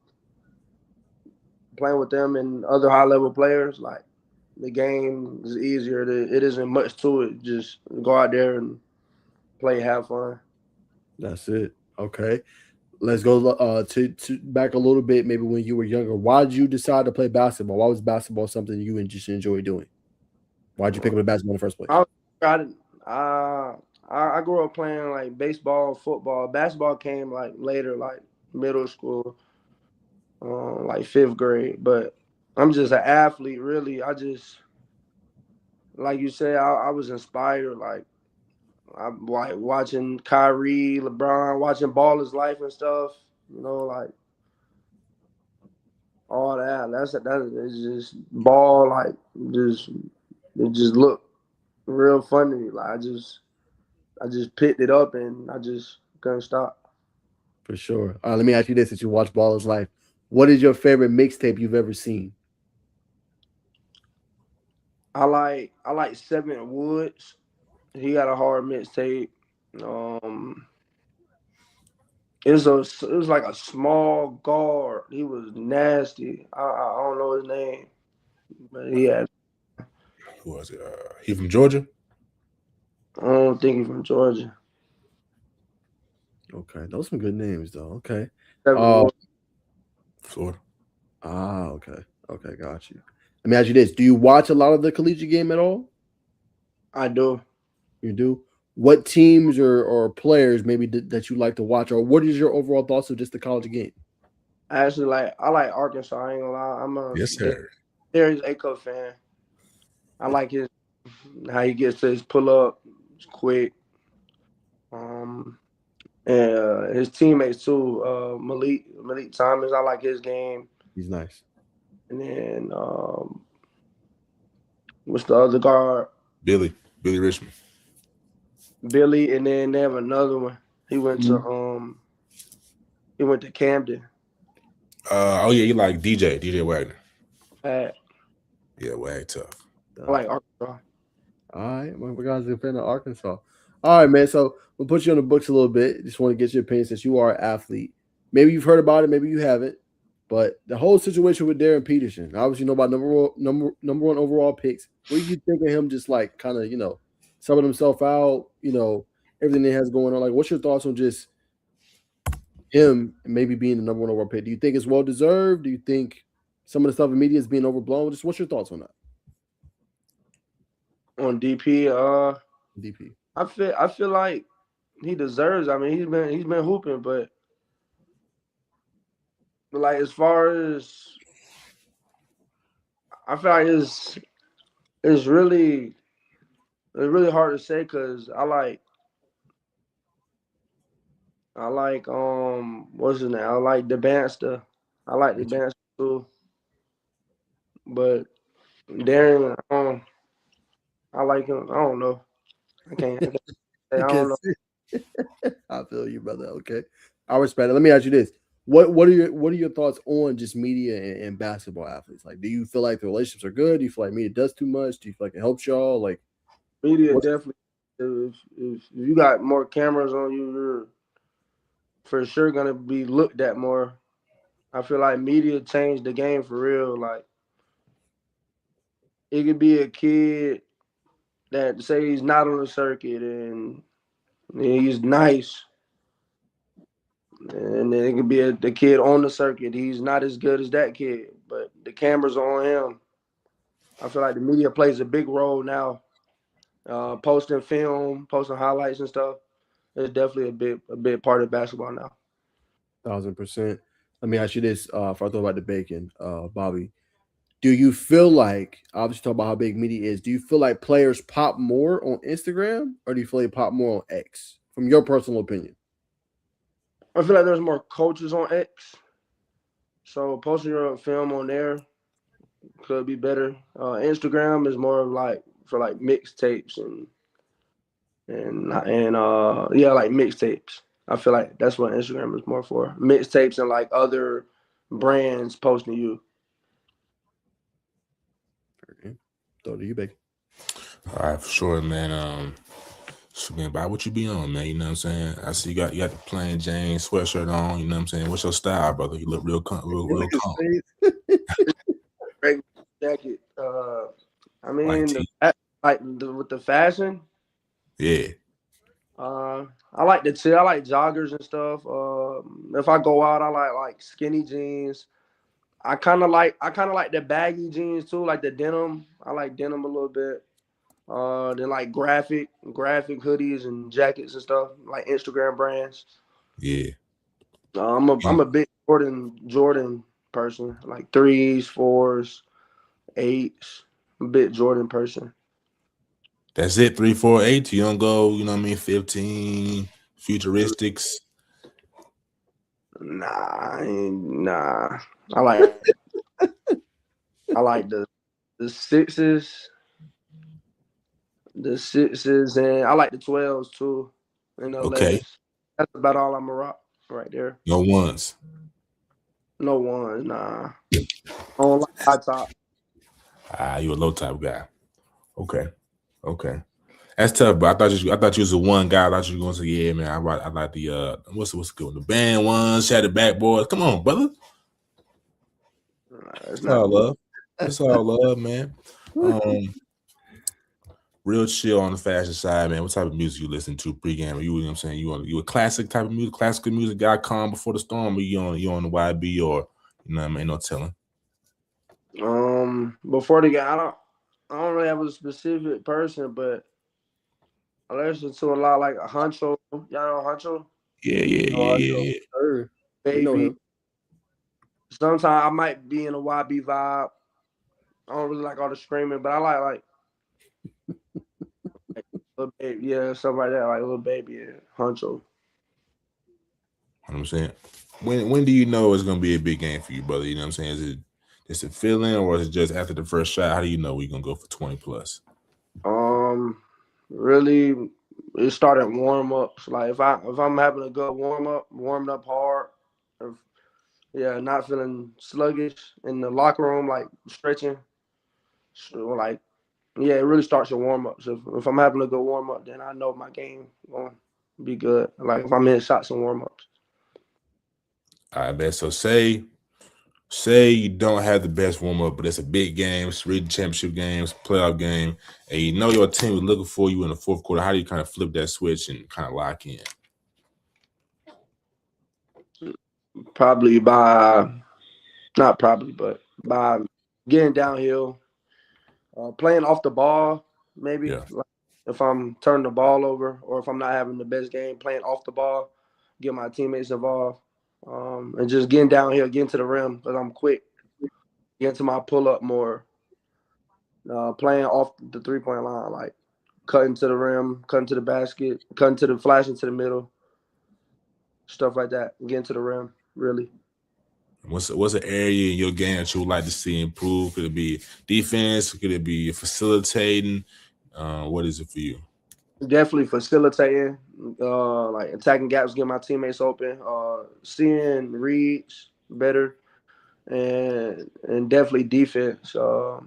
and other high level players, like the game is easier. It isn't much to it. Just go out there and play, have fun. That's it. Okay. Let's go to back a little bit. Maybe when you were younger, why did you decide to play basketball? Why was basketball something you just enjoy doing? Why did you pick up the basketball in the first place? I grew up playing like baseball, football. Basketball came like later, like middle school, like fifth grade. But I'm just an athlete, really. I just like you said, I was inspired. Like I'm like watching Kyrie, LeBron, watching Ball is Life and stuff. Like all that. That is just ball. Like just it just looked real fun to me. Like I just picked it up and I just couldn't stop. For sure. Let me ask you this: since you watch Ball is Life, what is your favorite mixtape you've ever seen? I like Seven Woods. He got a hard mixtape. Um, it was like a small guard. He was nasty. I don't know his name, but he had. Who was it? He from Georgia? I don't think he's from Georgia. Okay, those are some good names though. Okay. Seven Woods. Florida. Okay. Okay, got you. Let me ask you this: do you watch a lot of the collegiate game at all? I do. You do. What teams or players maybe that you like to watch, or what is your overall thoughts of just the college game? I like Arkansas. I ain't gonna lie. I'm a Yes, sir. Darius Aco fan. I like how he gets to his pull up, He's quick. And his teammates too. Malik Thomas, I like his game. He's nice. And then what's the other guard? Billy Richmond. Billy, and then they have another one. He went to Camden. Oh yeah, you like DJ Wagner. Yeah, Wag tough. I like Arkansas. All right, my guys are a fan of Arkansas. All right, man. So we'll put you on the books a little bit. Just want to get your opinion since you are an athlete. Maybe you've heard about it, maybe you haven't. But the whole situation with Darren Peterson, obviously you know about number one overall picks. What do you think of him just like kind of, subbing himself out, everything that has going on? Like, what's your thoughts on just him maybe being the number one overall pick? Do you think it's well deserved? Do you think some of the stuff in media is being overblown? Just what's your thoughts on that? On DP, DP. I feel like he deserves. I mean, he's been hooping, but like as far as I feel like it's really hard to say because I like what's his name? I like the Banster. I like the Banster too, but Darren, I like him. I don't know. I can't say. I don't know. I feel you, brother. Okay, I respect it. Let me ask you this: what are your thoughts on just media and basketball athletes? Like, do you feel like the relationships are good? Do you feel like media does too much? Do you feel like it helps y'all? Like, media definitely. If you got more cameras on you, you're for sure gonna be looked at more. I feel like media changed the game for real. Like, it could be a kid that say he's not on the circuit and he's nice. And then it could be the kid on the circuit. He's not as good as that kid, but the cameras are on him. I feel like the media plays a big role now. Posting film, posting highlights and stuff. It's definitely a big part of basketball now. 1,000%. Let me ask you this: if I thought about the bacon, Bobby, do you feel like, obviously talk about how big media is, do you feel like players pop more on Instagram or do you feel like pop more on X? From your personal opinion. I feel like there's more coaches on X. So posting your film on there could be better. Instagram is more like for like mixtapes and like mixtapes. I feel like that's what Instagram is more for. Mixtapes and like other brands posting you. Okay. So do you, Bacon? All right, for sure, man. So, man, by what you be on, man? You know what I'm saying? I see you got the plain Jane sweatshirt on. You know what I'm saying? What's your style, brother? You look real calm. Great jacket. I mean, with the fashion. Yeah. I like the chill. I like joggers and stuff. If I go out, I like skinny jeans. I kind of like the baggy jeans too, like the denim. I like denim a little bit. Then like graphic hoodies and jackets and stuff, like Instagram brands. Yeah. I'm a big Jordan person, like 3s, 4s, 8s. I'm a big Jordan person. That's it, 3, 4, 8. You don't go, you know what I mean, 15 futuristics. Nah. I like the 6s. The 6s, and I like the 12s too. And the 11s. Okay. That's about all I'm a rock right there. No ones. No ones, nah. I don't like high top. You a low top guy. Okay. That's tough, but I thought you was a one guy. I thought you were going to say, yeah, man. I like the what's good? The band ones, Shadow Backboards. Come on, brother. It's all love. It's all love, man. Real chill on the fashion side, man. What type of music you listen to pregame? You know what I'm saying? You a classic type of music, classical music guy, calm before the storm, or you on the YB, or you know what I mean? No telling. Before the game, I don't really have a specific person, but I listen to a lot like a Huncho. Y'all know Huncho? Yeah. Baby. Sometimes I might be in a YB vibe. I don't really like all the screaming, but I like Little baby, yeah, something like that, like little baby, yeah, Huncho. You know what I'm saying? When do you know it's gonna be a big game for you, brother? You know what I'm saying? Is it just a feeling, or is it just after the first shot? How do you know we're gonna go for 20 plus? Really, it started warm ups. Like if I'm having a good warm up, warming up hard, if, yeah, not feeling sluggish in the locker room, like stretching, or like yeah, it really starts your warm ups. If I'm having a good warm up, then I know my game going to be good. Like if I'm in shots and warm ups. I bet. So say you don't have the best warm up, but it's a big game, it's region championship games, playoff game, and you know your team is looking for you in the fourth quarter. How do you kind of flip that switch and kind of lock in? Probably not probably, but by getting downhill, playing off the ball, maybe. Yeah. Like if I'm turning the ball over or if I'm not having the best game, playing off the ball, get my teammates involved, and just getting downhill, getting to the rim because I'm quick, getting to my pull up more, playing off the 3-point line, like cutting to the rim, cutting to the basket, cutting to the flash into the middle, stuff like that, getting to the rim, really. What's an area in your game that you would like to see improve? Could it be defense? Could it be facilitating? What is it for you? Definitely facilitating, like attacking gaps, getting my teammates open, seeing reads better, and definitely defense. Not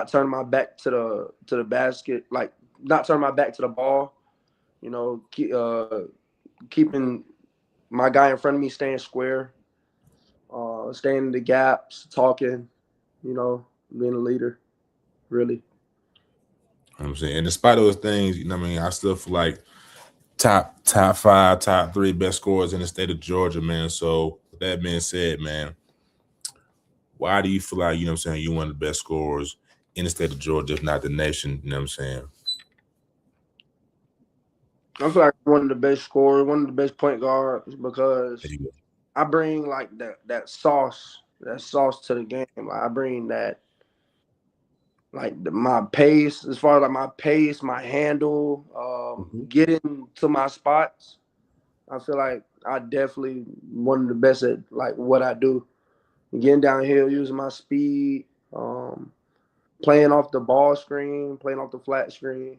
turning my back to the basket, like not turning my back to the ball. Keeping my guy in front of me staying square, staying in the gaps, talking. Being a leader, really. You know what I'm saying, and despite those things, you know what I mean, I still feel like top 5, top 3 best scorers in the state of Georgia, man. So with that being said, man, why do you feel like, you know what I'm saying, you're one of the best scorers in the state of Georgia, if not the nation? You know what I'm saying? I feel like one of the best scorers, one of the best point guards because There you go. I bring like that sauce to the game. Like I bring that, like my pace, as far as like my pace, my handle, getting to my spots. I feel like I definitely one of the best at like what I do. Getting downhill, using my speed, playing off the ball screen, playing off the flat screen.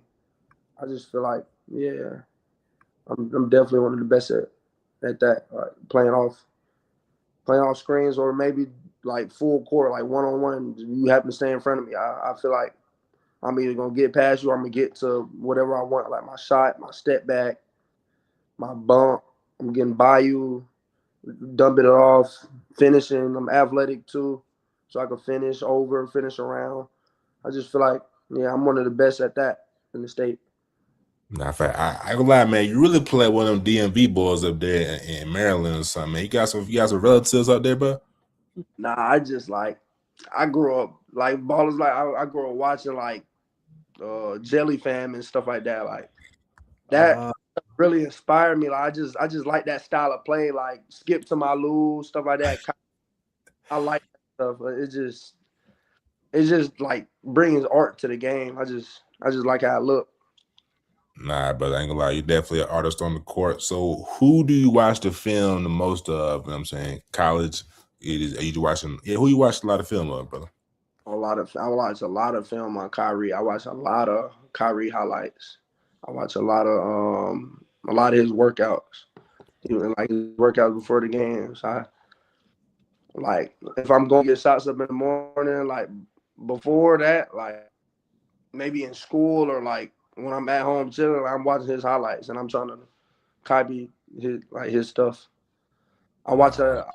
I just feel like, yeah, I'm definitely one of the best at that. Playing off screens or maybe like full court, like one-on-one. You happen to stay in front of me. I feel like I'm either gonna get past you or I'm gonna get to whatever I want, like my shot, my step back, my bump. I'm getting by you, dumping it off, finishing. I'm athletic too, so I can finish around. I just feel like, yeah, I'm one of the best at that in the state. Nah, in fact, I ain't gonna lie, man. You really play one of them DMV boys up there in Maryland or something, man. You got some relatives out there, bro? Nah, I grew up like ballers. Like I grew up watching like Jelly Fam and stuff like that. Like that really inspired me. Like I just like that style of play. Like skip to my lose, stuff like that. I like that stuff. It just like brings art to the game. I just like how it look. Nah, brother, I ain't gonna lie. You're definitely an artist on the court. So who do you watch the film the most of? You know what I'm saying? College? Are you watching? Yeah, who you watch a lot of film of, brother? I watch a lot of film on Kyrie. I watch a lot of Kyrie highlights. I watch a lot of his workouts. Even like his workouts before the games. I like if I'm gonna get shots up in the morning, like before that, like maybe in school or like when I'm at home chilling, I'm watching his highlights and I'm trying to copy his stuff. I watched a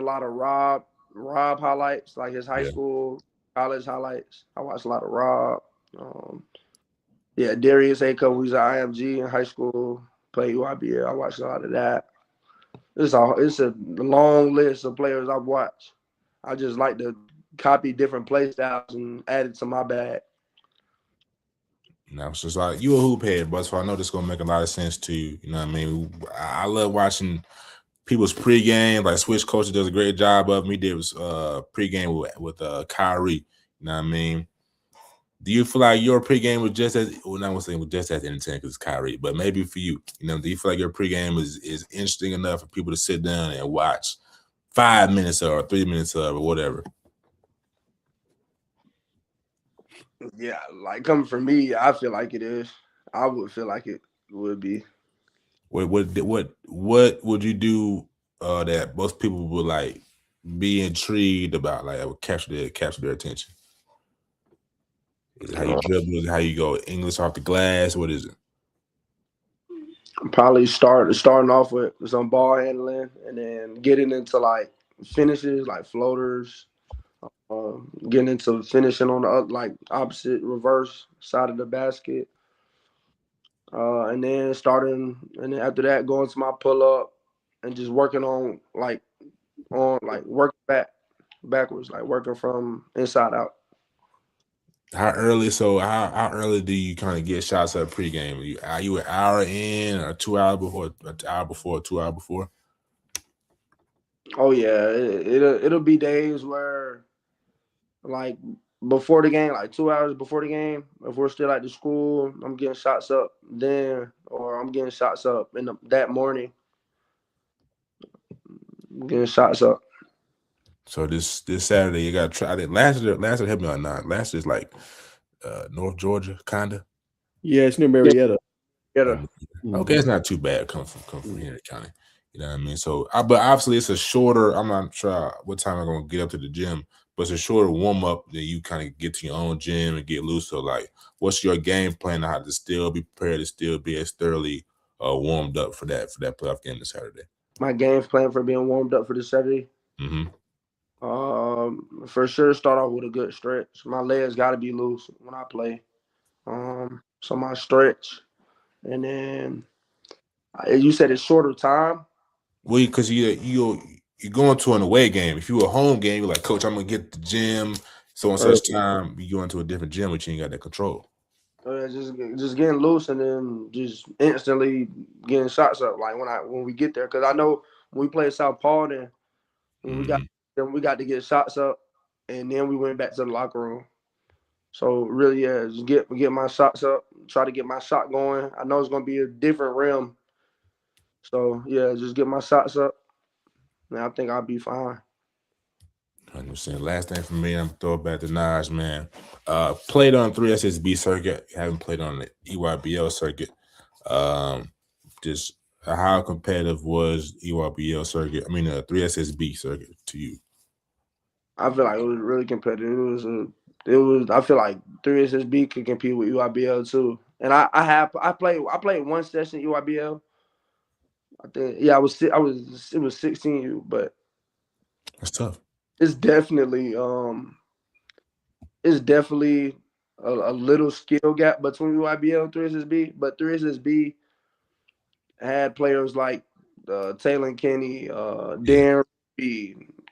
lot of Rob highlights, like his high school, college highlights. I watched a lot of Rob. Darius Aco, who's at IMG in high school, played UIBL. I watched a lot of that. It's a long list of players I've watched. I just like to copy different play styles and add it to my bag. Now, so it's like you a hoop head, but so I know this is gonna make a lot of sense to you. You know what I mean? I love watching people's pregame. Like Switch Coach does a great job of. He did was pregame with Kyrie. You know what I mean? Do you feel like your pregame was just as not gonna say was just as entertaining because it's Kyrie, but maybe for you, do you feel like your pregame is interesting enough for people to sit down and watch 5 minutes or 3 minutes of or whatever? Yeah, like coming from me, I feel like it is. I would feel like it would be. What would you do that most people would like be intrigued about, like would capture their attention? Is it how you dribble? Is it how you go English off the glass? What is it? Probably starting off with some ball handling and then getting into like finishes, like floaters, getting into finishing on the like opposite reverse side of the basket, and then after that going to my pull up and just working on working backwards, like working from inside out. How early? So how early do you kind of get shots up pregame? Are you an hour in or 2 hours before? An hour before? 2 hours before? Oh yeah, it'll be days where like before the game, like 2 hours before the game, if we're still at the school, I'm getting shots up then, or I'm getting shots up that morning. I'm getting shots up. So this Saturday you got to try it. Last year help me out now. Last year's like North Georgia, kinda. Yeah, it's near Marietta. Okay, it's not too bad. Come from here, County. You know what I mean? So, but obviously it's a shorter. I'm not sure what time I'm gonna get up to the gym, but it's a shorter warm up that you kind of get to your own gym and get loose. So, like, what's your game plan? How to still be prepared to still be as thoroughly warmed up for that playoff game this Saturday? My game's plan for being warmed up for this Saturday. Mm-hmm. For sure, start off with a good stretch. My legs got to be loose when I play. So my stretch, and then you said it's shorter time. Well, because you're going to an away game. If you a home game, you're like, Coach, I'm gonna get to the gym. So on such time, you go into a different gym, which you ain't got that control. Just getting loose and then just instantly getting shots up. Like when we get there, because I know when we played South Paul, then we got to get shots up, and then we went back to the locker room. So really, yeah, just get my shots up, try to get my shot going. I know it's gonna be a different rim, so yeah, just get my shots up, and I think I'll be fine. 100%. Last thing for me, I'm gonna throw it back to Najeh, man. Played on 3SSB circuit, haven't played on the EYBL circuit. Just how competitive was EYBL circuit? I mean, 3SSB circuit to you? I feel like it was really competitive. It was. I feel like 3SSB could compete with EYBL too. And I played one session EYBL. I think it was 16U, but that's tough. It's definitely a little skill gap between EYBL and 3SSB, but 3SSB had players like Taylor Kenny, Dan,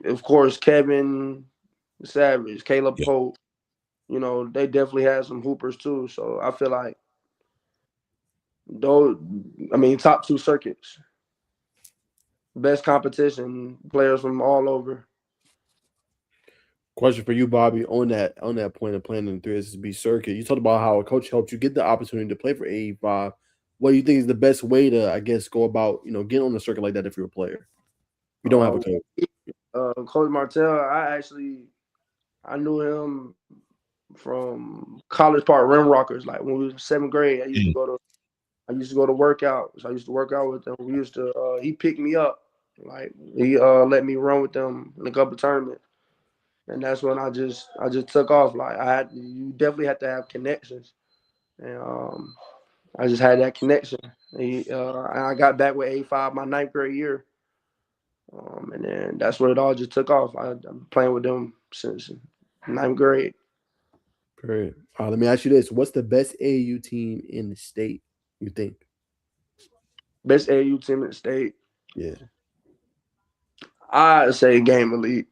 of course Kevin Savage, Caleb Pope. You know, they definitely had some hoopers too. So I feel like top 2 circuits, best competition, players from all over. Question for you, Bobby, on that point of playing in the 3SSB circuit. You talked about how a coach helped you get the opportunity to play for AE5. What do you think is the best way to, I guess, go about, getting on a circuit like that if you're a player? You don't have a coach. Coach Martell, I knew him from College Park Rim Rockers. Like when we was 7th grade, I used to go to workouts. I used to work out with them. We used to he picked me up. Like he let me run with them in a couple tournaments. And that's when I just took off. Like you definitely had to have connections, and I just had that connection. And I got back with A5 my 9th grade year, and then that's where it all just took off. I'm playing with them since 9th grade. Great. Let me ask you this: what's the best AAU team in the state? You think? Best AAU team in the state? Yeah, I'd say Game Elite.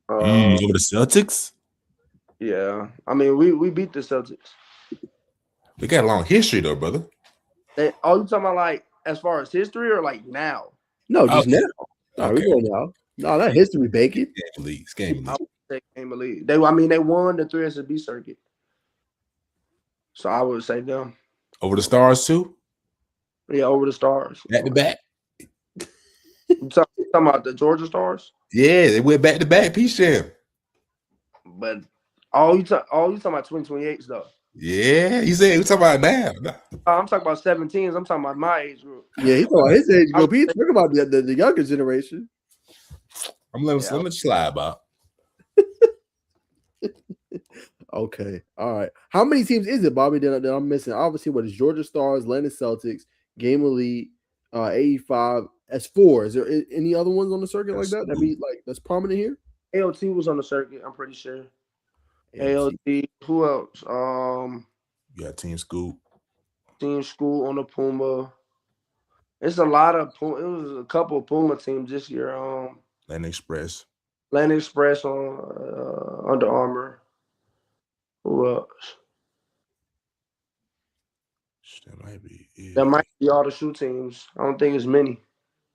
Over the Celtics? Yeah, I mean we beat the Celtics. We got a long history though, brother. You talking about like as far as history or like now? No, just now. No, we're going now. No, not history, Bacon. Game Elite. say Game Elite. They won the 3SB circuit. So I would say them. Over the Stars too? Yeah, over the Stars. Back to back? You talking about the Georgia Stars? Yeah, they went back to back. Peace Jam. But you talking about 2028s though. Yeah, he said we talking about now. I'm talking about 17s. I'm talking about my age group. Yeah, he's talking about his age group. He's talking about the younger generation. I'm letting it slide, Bob. Okay, all right. How many teams is it, Bobby, that I'm missing? Obviously, what is Georgia Stars, Atlanta Celtics, Game Elite, 85, S4. Is there any other ones on the circuit like that? That be like that's prominent here? AOT was on the circuit, I'm pretty sure. AOT. Who else? You got Team Scoop. Team School on the Puma. It's a lot of Puma. It was a couple of Puma teams this year. Land Express. Land Express on Under Armour. Who else? That might be it. That might be all the shoe teams. I don't think it's many.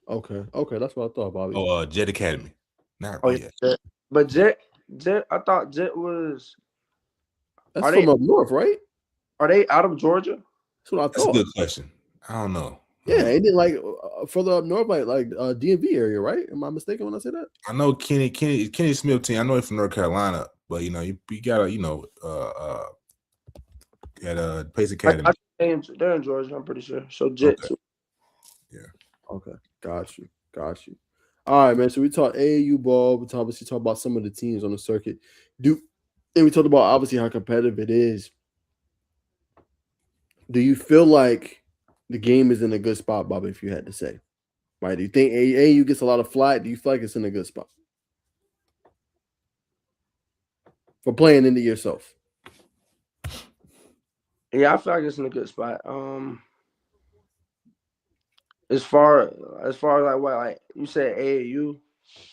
Okay, that's what I thought, Bobby. Oh, Jet Academy. Not yet. Yeah. But Jet, I thought Jet was. That's from up north, right? Are they out of Georgia? That's what I thought. That's a good question. I don't know. Yeah, ain't it like further up north, like DMV area, right? Am I mistaken when I say that? I know Kenny Smith team. I know he's from North Carolina, but you gotta at Pace Academy. They're in Georgia, I'm pretty sure. So Jet too. Yeah. Okay, got you. All right, man. So we talked AAU ball. We obviously talked about some of the teams on the circuit. And we talked about obviously how competitive it is. Do you feel like the game is in a good spot, Bobby, if you had to say? Right? Do you think AAU gets a lot of flack? Do you feel like it's in a good spot for playing into yourself? Yeah, I feel like it's in a good spot. As far as like what, like you said AAU?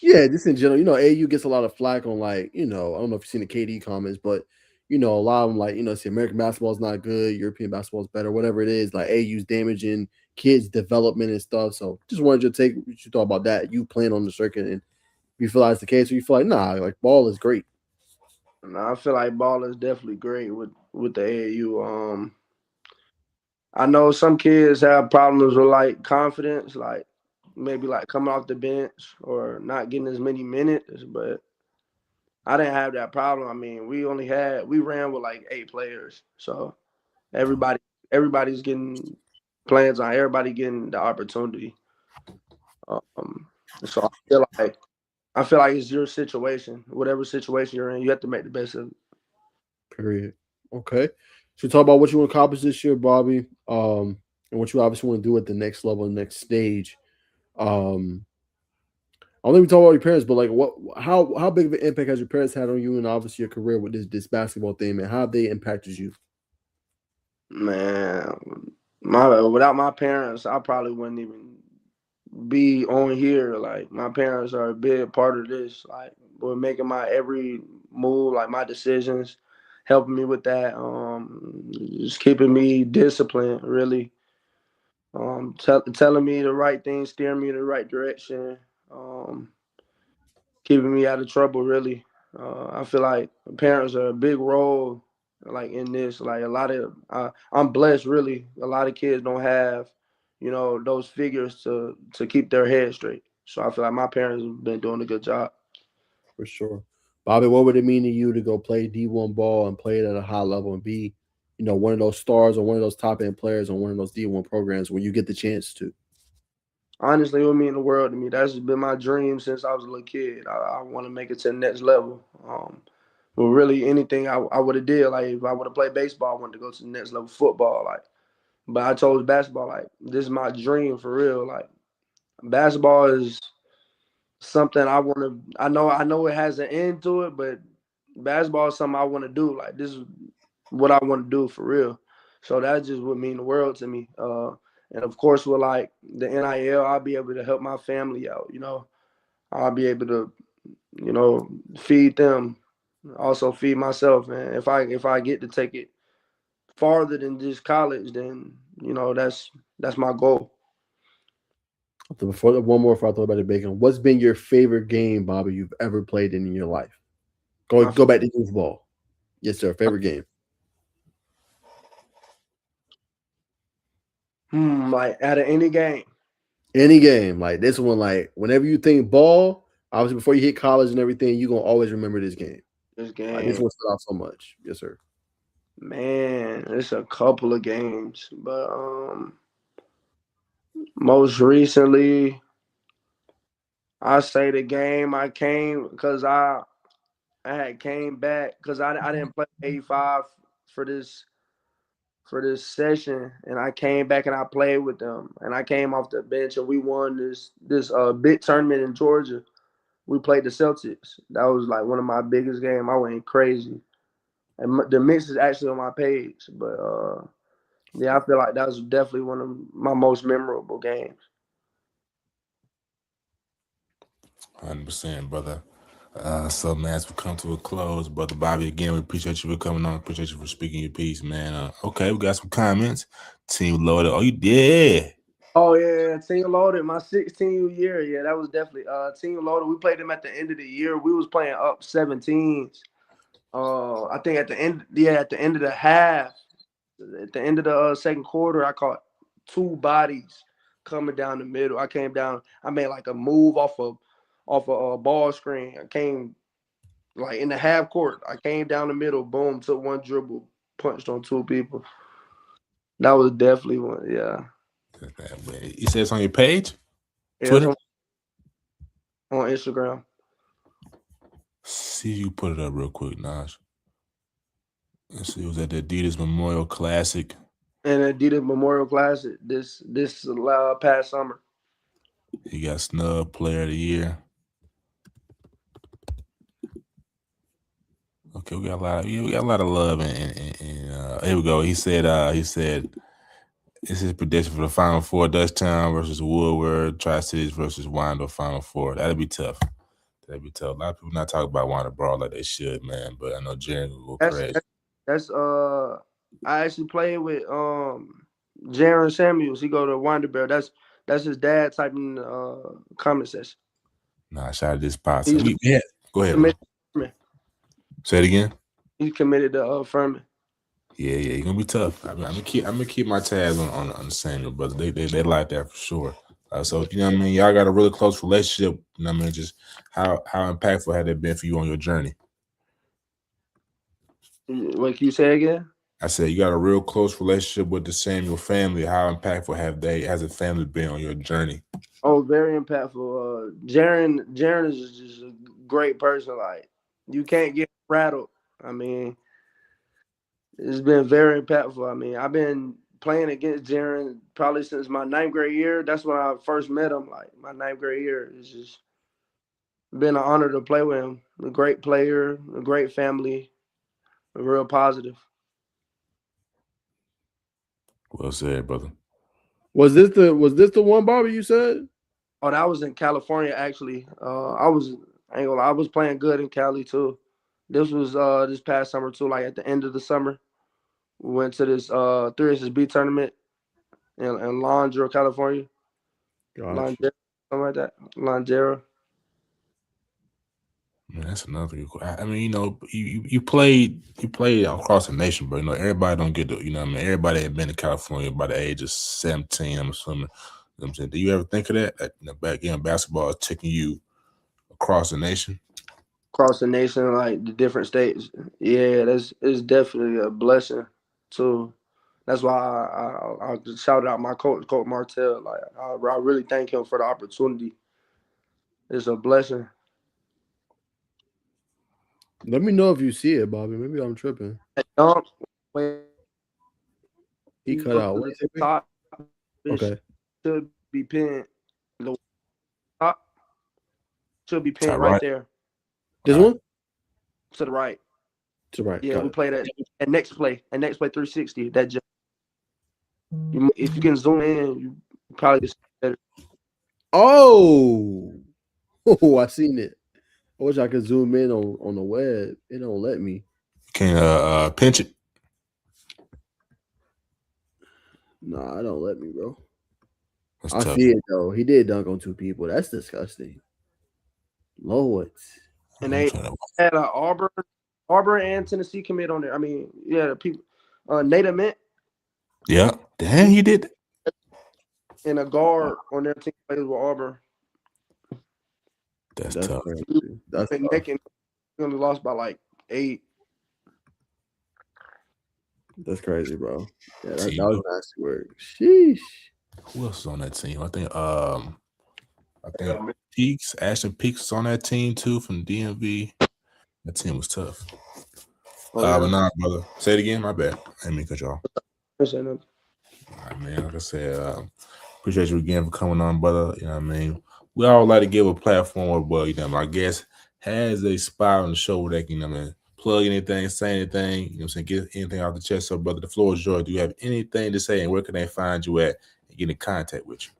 Yeah, just in general. AAU gets a lot of flack on I don't know if you've seen the KD comments, but a lot of them say American basketball is not good, European basketball is better, whatever it is. Like AAU's damaging kids' development and stuff. So just wanted you to take what you thought about that. You playing on the circuit, and you feel like it's the case, or you feel like like ball is great. No, I feel like ball is definitely great with the AAU. I know some kids have problems with confidence, maybe coming off the bench or not getting as many minutes, but I didn't have that problem. I mean, we ran with 8 players. So everybody's getting plans on, everybody getting the opportunity. So I feel like it's your situation. Whatever situation you're in, you have to make the best of it. Period. Okay. So talk about what you want to accomplish this year, Bobby, and what you obviously want to do at the next level, next stage. I don't think we talk about your parents, but how big of an impact has your parents had on you and obviously your career with this basketball thing, and how have they impacted you? Man, without my parents, I probably wouldn't even be on here. My parents are a big part of this. We're making my every move, my decisions, helping me with that. Just keeping me disciplined, really. Telling me the right things, steering me in the right direction. Keeping me out of trouble, really. I feel like parents are a big role, in this. A lot of, I'm blessed, really. A lot of kids don't have, those figures to keep their head straight. So I feel like my parents have been doing a good job. For sure. Bobby, what would it mean to you to go play D1 ball and play it at a high level and be, one of those stars or one of those top end players on one of those D1 programs when you get the chance to? Honestly, it would mean the world to me. That's been my dream since I was a little kid. I want to make it to the next level. But really, anything I would have did, if I would have played baseball, I wanted to go to the next level. Football, but I chose basketball. This is my dream for real. Basketball is something I want to. I know it has an end to it, but basketball is something I want to do. This is what I want to do for real. So that just would mean the world to me. And of course, with the NIL, I'll be able to help my family out. I'll be able to, feed them, also feed myself. And if I get to take it farther than just college, then that's my goal. One more before I throw about the bacon. What's been your favorite game, Bobby, you've ever played in your life? Go back to youth ball. Yes, sir. Favorite game. Like out of any game. Any game. Like this one, like whenever you think ball, obviously before you hit college and everything, you're gonna always remember this game. This game. Like this one stood out so much. Yes, sir. Man, it's a couple of games. But most recently, I say the game I came because I had came back because I didn't play 85 for this session, and I came back and I played with them, and I came off the bench and we won this big tournament in Georgia. We played the Celtics. That was like one of my biggest games. I went crazy, and the mix is actually on my page. But yeah, I feel like that was definitely one of my most memorable games. 100%, brother. So, man, as we come to a close, Brother Bobby, again, we appreciate you for coming on. Appreciate you for speaking your piece, man. Okay, we got some comments. Team loaded. Oh, you did. Oh, yeah, Team Loaded, my 16th year. Yeah, that was definitely Team Loaded. We played them at the end of the year. We was playing up 17s. I think at the end of the half, at the end of the second quarter, I caught two bodies coming down the middle. I came down. I made like a move off a ball screen. I came like in the half court. I came down the middle. Boom, took one dribble, punched on two people. That was definitely one. Yeah. You said it's on your page? Yeah, Twitter? On Instagram. See if you put it up real quick, Naj. Let's see, it was at the Adidas Memorial Classic. And Adidas Memorial Classic this past summer. He got snub player of the year. Okay, we got a lot of love, and here we go. He said this is prediction for the Final Four: Dutchtown versus Woodward, Tri-Cities versus Wando Final Four. That'd be tough. A lot of people not talking about Wando Brawl like they should, man. But I know Jaron will go crazy. That's I actually played with Jaron Samuels. He go to Wanderbear. That's his dad typing comment section. Nah, shout out this pot. Yeah, go ahead. Man. Say it again. He's committed to Furman. Yeah, he's gonna be tough. I'm gonna keep my tabs on Samuel, brother. They like that for sure. So you know what I mean. Y'all got a really close relationship. You know what I mean. Just how impactful had that been for you on your journey? What can you say again? I said you got a real close relationship with the Samuel family. How impactful has the family been on your journey? Oh, very impactful. Jaron is just a great person. Like you can't get rattled. I mean, it's been very impactful. I mean, I've been playing against Jaron probably since my 9th grade year. That's when I first met him. Like my 9th grade year. It's just been an honor to play with him. A great player, a great family, a real positive. Well said, brother. Was this the one, Bobby, you said? Oh, that was in California, actually. I ain't gonna lie, I was playing good in Cali too. This was this past summer too, like at the end of the summer. We went to this 3SSB tournament in Londra, California. Gotcha. Londra, something like that. Londra. Man, that's another good question. I mean, you know, you played across the nation, but you know, everybody don't get to, you know what I mean, everybody had been to California by the age of 17, I'm assuming. You know what I'm saying? Do you ever think of that? That you know, back in basketball is taking you across the nation? Across the nation, like the different states. Yeah, it's definitely a blessing too. That's why I shouted out my coach Martell. Like I really thank him for the opportunity. It's a blessing. Let me know if you see it, Bobby. Maybe I'm tripping. He cut out. What is it? Top, Okay. should be pinned. The top should be pinned Top right right there. This one? To the right. To the right. Yeah, Got we it. played at next play. At next play 360. That just if you can zoom in, you probably just better. Oh, I seen it. I wish I could zoom in on the web. It don't let me. Can pinch it? Nah, it don't let me, bro. That's I tough. see it though. He did dunk on two people. That's disgusting. Lord. and they had an Auburn and Tennessee commit on there. I mean, yeah, the people, Nate Mint. Yeah, damn, he did. And a guard on their team plays with Auburn. That's tough. Crazy. That's and Nick and only lost by like 8. That's crazy, bro. Yeah, that was nasty work. Sheesh. Who else is on that team? I think Peaks, Ashton Peaks was on that team too from DMV. That team was tough. But nah, brother. Say it again. My bad. I didn't mean to cut you off. All right, man. Like I said, appreciate you again for coming on, brother. You know what I mean? We all like to give a platform where, you know, my guest has a spot on the show where they can, you know what I mean, plug anything, say anything, you know what I'm saying, get anything off the chest. So, brother, the floor is yours. Do you have anything to say, and where can they find you at and get in contact with you?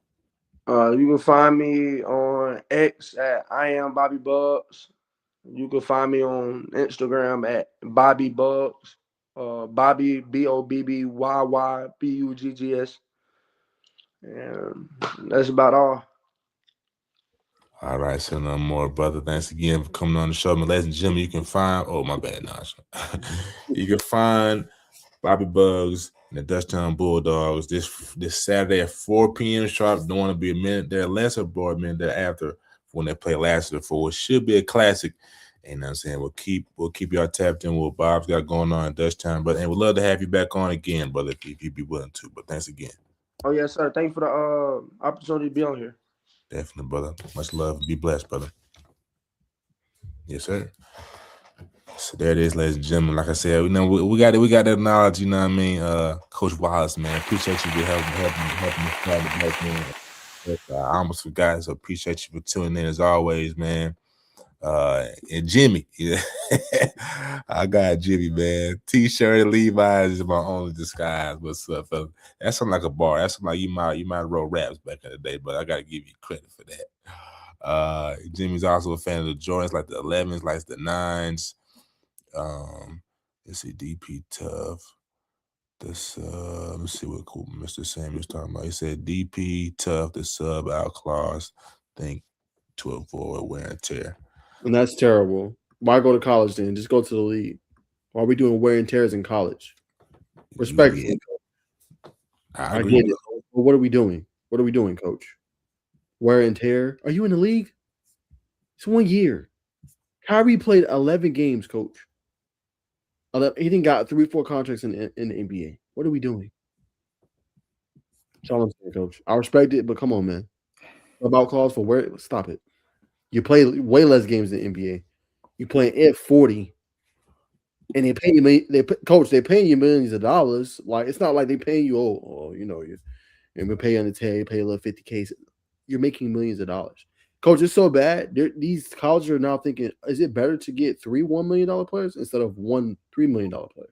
You can find me on X at I am Bobby Bugs. You can find me on Instagram at Bobby Bugs. Bobby BOBBYYBUGGS. And that's about all. All right, so no more, brother. Thanks again for coming on the show. Ladies and gentlemen, you can find, oh, my bad, Najeh. You can find Bobby Bugs and the Dutchtown Bulldogs this Saturday at 4 p.m. sharp. Don't want to be a minute there less or a minute there after when they play last of the 4. It should be a classic. And you know what I'm saying, we'll keep y'all tapped in with what Bob's got going on in Dutchtown, brother. And we'd love to have you back on again, brother, if you'd be willing to. But thanks again. Oh, yes, sir. Thank you for the opportunity to be on here. Definitely, brother. Much love. Be blessed, brother. Yes, sir. So there it is, ladies and gentlemen. Like I said, we got that knowledge. You know what I mean, Coach Wallace, man. Appreciate you for helping me start the best, man. I almost forgot, so appreciate you for tuning in as always, man. And Jimmy, yeah. I got Jimmy, man. T-shirt and Levi's is my only disguise. What's up, fella? That sounds like a bar. That sounds like you might wrote raps back in the day, but I gotta give you credit for that. Jimmy's also a fan of the Jordans, like the 11s, like the 9s. Let's see, DP Tough. This let's see what cool Mr. Samuel's talking about. He said DP Tough, the sub outlaws, think to avoid wear and tear. And that's terrible. Why go to college then? Just go to the league. Why are we doing wear and tears in college? Respectfully. Yeah. I get it. But what are we doing? What are we doing, coach? Wear and tear? Are you in the league? It's 1 year. Kyrie played 11 games, coach. He didn't got 3-4 contracts in the NBA. What are we doing? That's all I'm saying, coach. I respect it, but come on, man. About calls for wear? Stop it. You play way less games than NBA. You play at 40, and they pay you. Coach, they paying you millions of dollars. Like it's not like they paying you. And we pay you on the tail. You pay a little 50K. You're making millions of dollars. Coach, it's so bad. These colleges are now thinking: is it better to get 3 $1 million players instead of 1 $3 million player?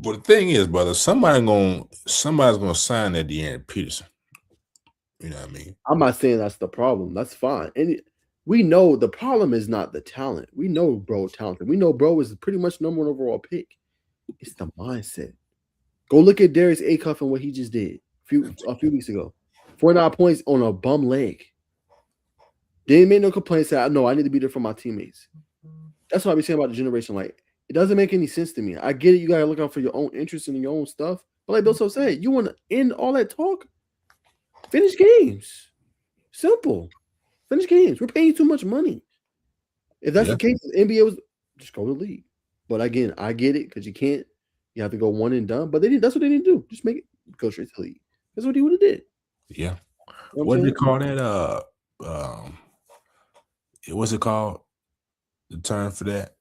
But the thing is, brother, somebody's gonna sign that De'Aaron Peterson. You know what I mean? I'm not saying that's the problem. That's fine. And we know the problem is not the talent. We know bro talented. We know bro is pretty much number 1 overall pick. It's the mindset. Go look at Darius Acuff and what he just did a few weeks ago. 49 points on a bum leg. Didn't make no complaints. Said, no, I need to be there for my teammates. That's what I be saying about the generation. Like, it doesn't make any sense to me. I get it. You got to look out for your own interests and your own stuff. But like Bill so said, you want to end all that talk? Finish games. Simple. Finish games. We're paying you too much money. If that's the case, the NBA was just go to the league. But again, I get it because you can't. You have to go one and done. But that's what they didn't do. Just make it go straight to the league. That's what he would have did. Yeah. You know what did they call that? What's it called? The term for that?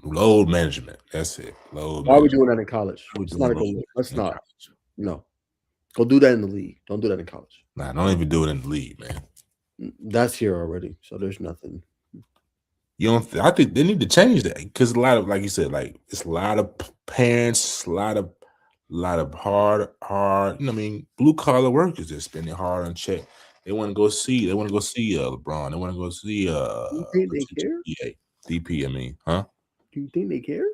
Load management. That's it. Load. Why are we doing that in college? It's not a good look. Let's not. No. Go do that in the league. Don't do that in college. Nah, don't even do it in the league, man. That's here already, so there's nothing. You don't. I think they need to change that because a lot of, like you said, like it's a lot of parents, a lot of hard. You know, what I mean, blue collar workers are spending hard on check. They want to go see. LeBron. They want to go see. You think they care? DP. I mean, huh? Do you think they care?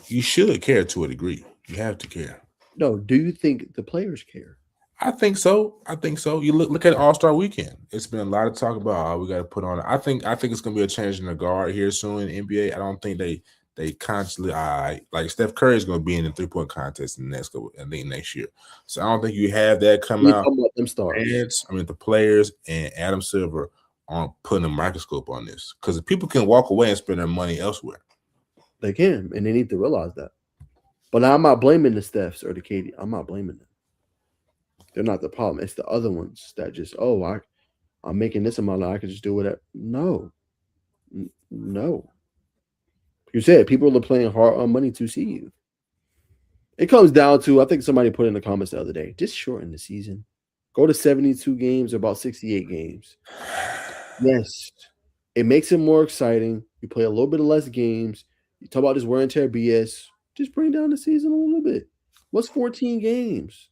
You should care to a degree. You have to care. No. Do you think the players care? I think so. You look at All-Star Weekend. It's been a lot of talk about we got to put on. I think it's gonna be a change in the guard here soon in the NBA. I don't think they constantly like Steph Curry is gonna be in the 3-point contest in the next couple, I think next year. So I don't think you have that come You out. talking about them stars? The players and Adam Silver aren't putting a microscope on this because people can walk away and spend their money elsewhere. They can, and they need to realize that. But I'm not blaming the Stephs or the KD. I'm not blaming them. They're not the problem. It's the other ones that just, I'm making this amount. I could just do whatever. No. You said people are playing hard on money to see you. It comes down to, I think somebody put in the comments the other day, just shorten the season. Go to 72 games or about 68 games. Yes. It makes it more exciting. You play a little bit of less games. You talk about this wear and tear BS. Just bring down the season a little bit. What's 14 games?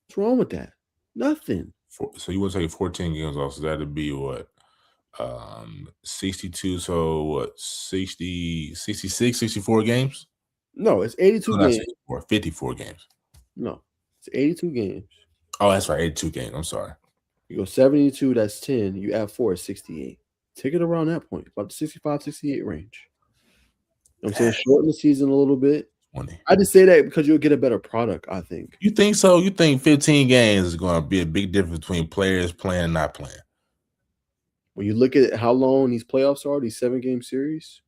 What's wrong with that? Nothing. So you want to take 14 games off, so that'd be what? 62, so what, 60, 66, 64 games? No, it's 82 games. 54 games. No, it's 82 games. Oh, that's right, 82 games. I'm sorry. You go 72, that's 10. You add 4, it's 68. Take it around that point, about the 65, 68 range. You know what I'm saying? Shorten the season a little bit. 20. I just say that because you'll get a better product, I think. You think so? You think 15 games is going to be a big difference between players playing and not playing? When you look at how long these playoffs are, these 7-game series,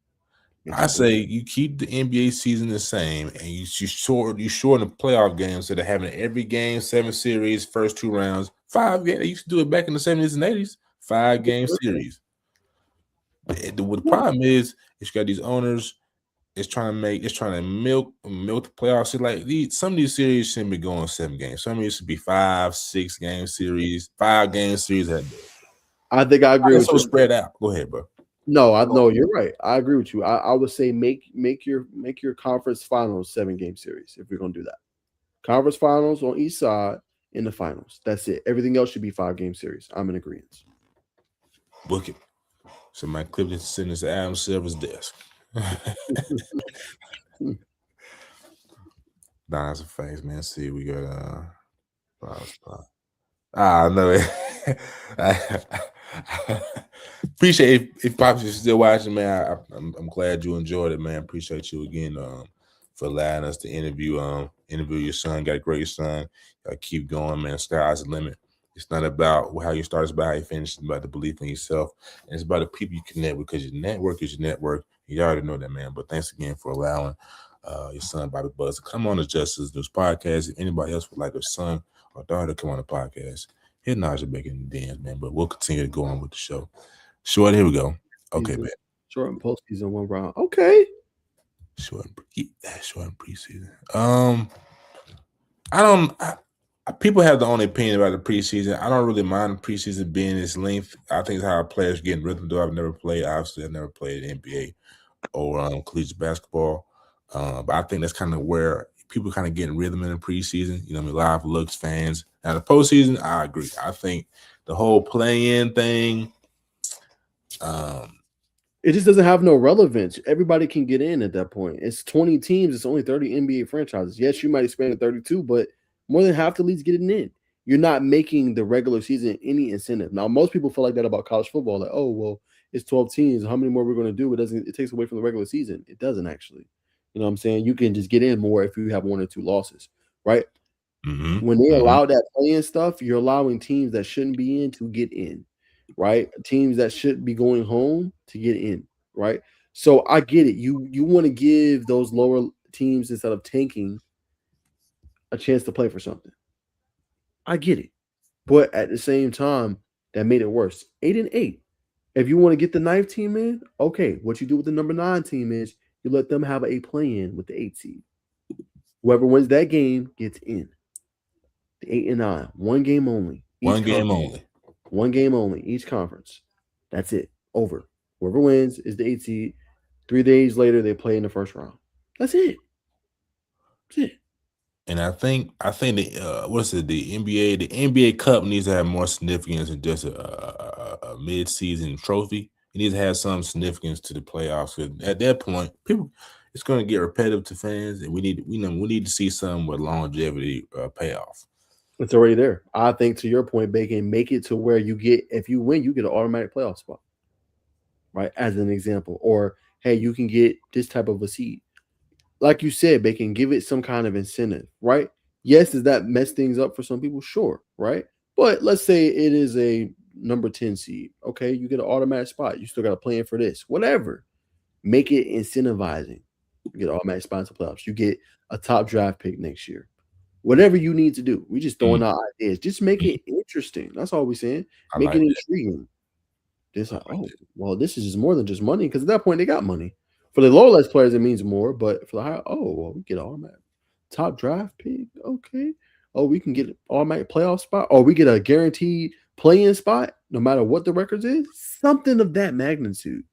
I say you keep the NBA season the same, and you shorten the playoff games instead of having every game 7 series, first 2 rounds, 5 games. They used to do it back in the 70s and 80s, 5-game series. The problem is you got these owners. It's trying to milk the playoffs. Like some of these series shouldn't be going 7 games. Some of these should be 5, 6-game series, 5-game series. I think I agree with you. Spread out. Go ahead, bro. No, you're right. I agree with you. I would say make your conference finals 7-game series if we're gonna do that. Conference finals on each side in the finals. That's it. Everything else should be 5-game series. I'm in agreement. Book it. So my clip this send this to Adam Silver's desk. Nah, that's a face, man. See, we got I know it. Appreciate if Pops is still watching, man. I'm glad you enjoyed it, man. Appreciate you again for allowing us to interview your son. Got a great son. Gotta keep going, man. Sky's the limit. It's not about how you start, it's about how you finish. It's about the belief in yourself. And it's about the people you connect with, because your network is your network. You already know that, man. But thanks again for allowing your son, Bobby Buzz, to come on the Justice News podcast. If anybody else would like a son or daughter to come on the podcast, hit Najeh and Bacon and DMs, man. But we'll continue to go on with the show. Short, here we go. Okay, man. Short and postseason 1 round. Okay. Short and preseason. People have their own opinion about the preseason. I don't really mind the preseason being this length. I think it's how players get in rhythm. Though I've never played. Obviously, I've never played NBA or collegiate basketball. But I think that's kind of where people kind of get in rhythm in the preseason. You know what I mean? Live looks, fans. Now, the postseason, I agree. I think the whole play-in thing, it just doesn't have no relevance. Everybody can get in at that point. It's 20 teams. It's only 30 NBA franchises. Yes, you might expand to 32, but more than half the leagues getting in. You're not making the regular season any incentive. Now, most people feel like that about college football. Like, oh, well, it's 12 teams. How many more we're going to do? It takes away from the regular season. It doesn't actually. You know what I'm saying? You can just get in more if you have 1 or 2 losses, right? Mm-hmm. When they allow that play-in stuff, you're allowing teams that shouldn't be in to get in, right? Teams that should be going home to get in, right? So I get it. You want to give those lower teams, instead of tanking, a chance to play for something. I get it. But at the same time, that made it worse. 8-8. If you want to get the 9th team in, okay. What you do with the number 9 team is you let them have a play-in with the 8 seed. Whoever wins that game gets in. The 8 and 9. 1 game only. 1 game only. 1 game only. Each conference. That's it. Over. Whoever wins is the 8 seed. 3 days later, they play in the first round. That's it. That's it. And I think the NBA Cup needs to have more significance than just a mid-season trophy. It needs to have some significance to the playoffs. At that point, it's going to get repetitive to fans, and we need to see some with longevity payoff. It's already there. I think to your point, Bacon, make it to where if you win, you get an automatic playoff spot, right? As an example, or hey, you can get this type of a seed. Like you said, Bacon, give it some kind of incentive, right? Yes, does that mess things up for some people? Sure, right? But let's say it is a number 10 seed. Okay, you get an automatic spot. You still got a plan for this. Whatever. Make it incentivizing. You get an automatic spot into playoffs. You get a top draft pick next year. Whatever you need to do. We just throwing out ideas. Just make it interesting. That's all we're saying. Make it intriguing. Just like, oh, well, this is just more than just money, because at that point they got money. For the low list players, it means more, but for the higher, well, we get automatic top draft pick. Okay. Oh, we can get an automatic playoff spot, or we get a guaranteed play-in spot, no matter what the records is. Something of that magnitude.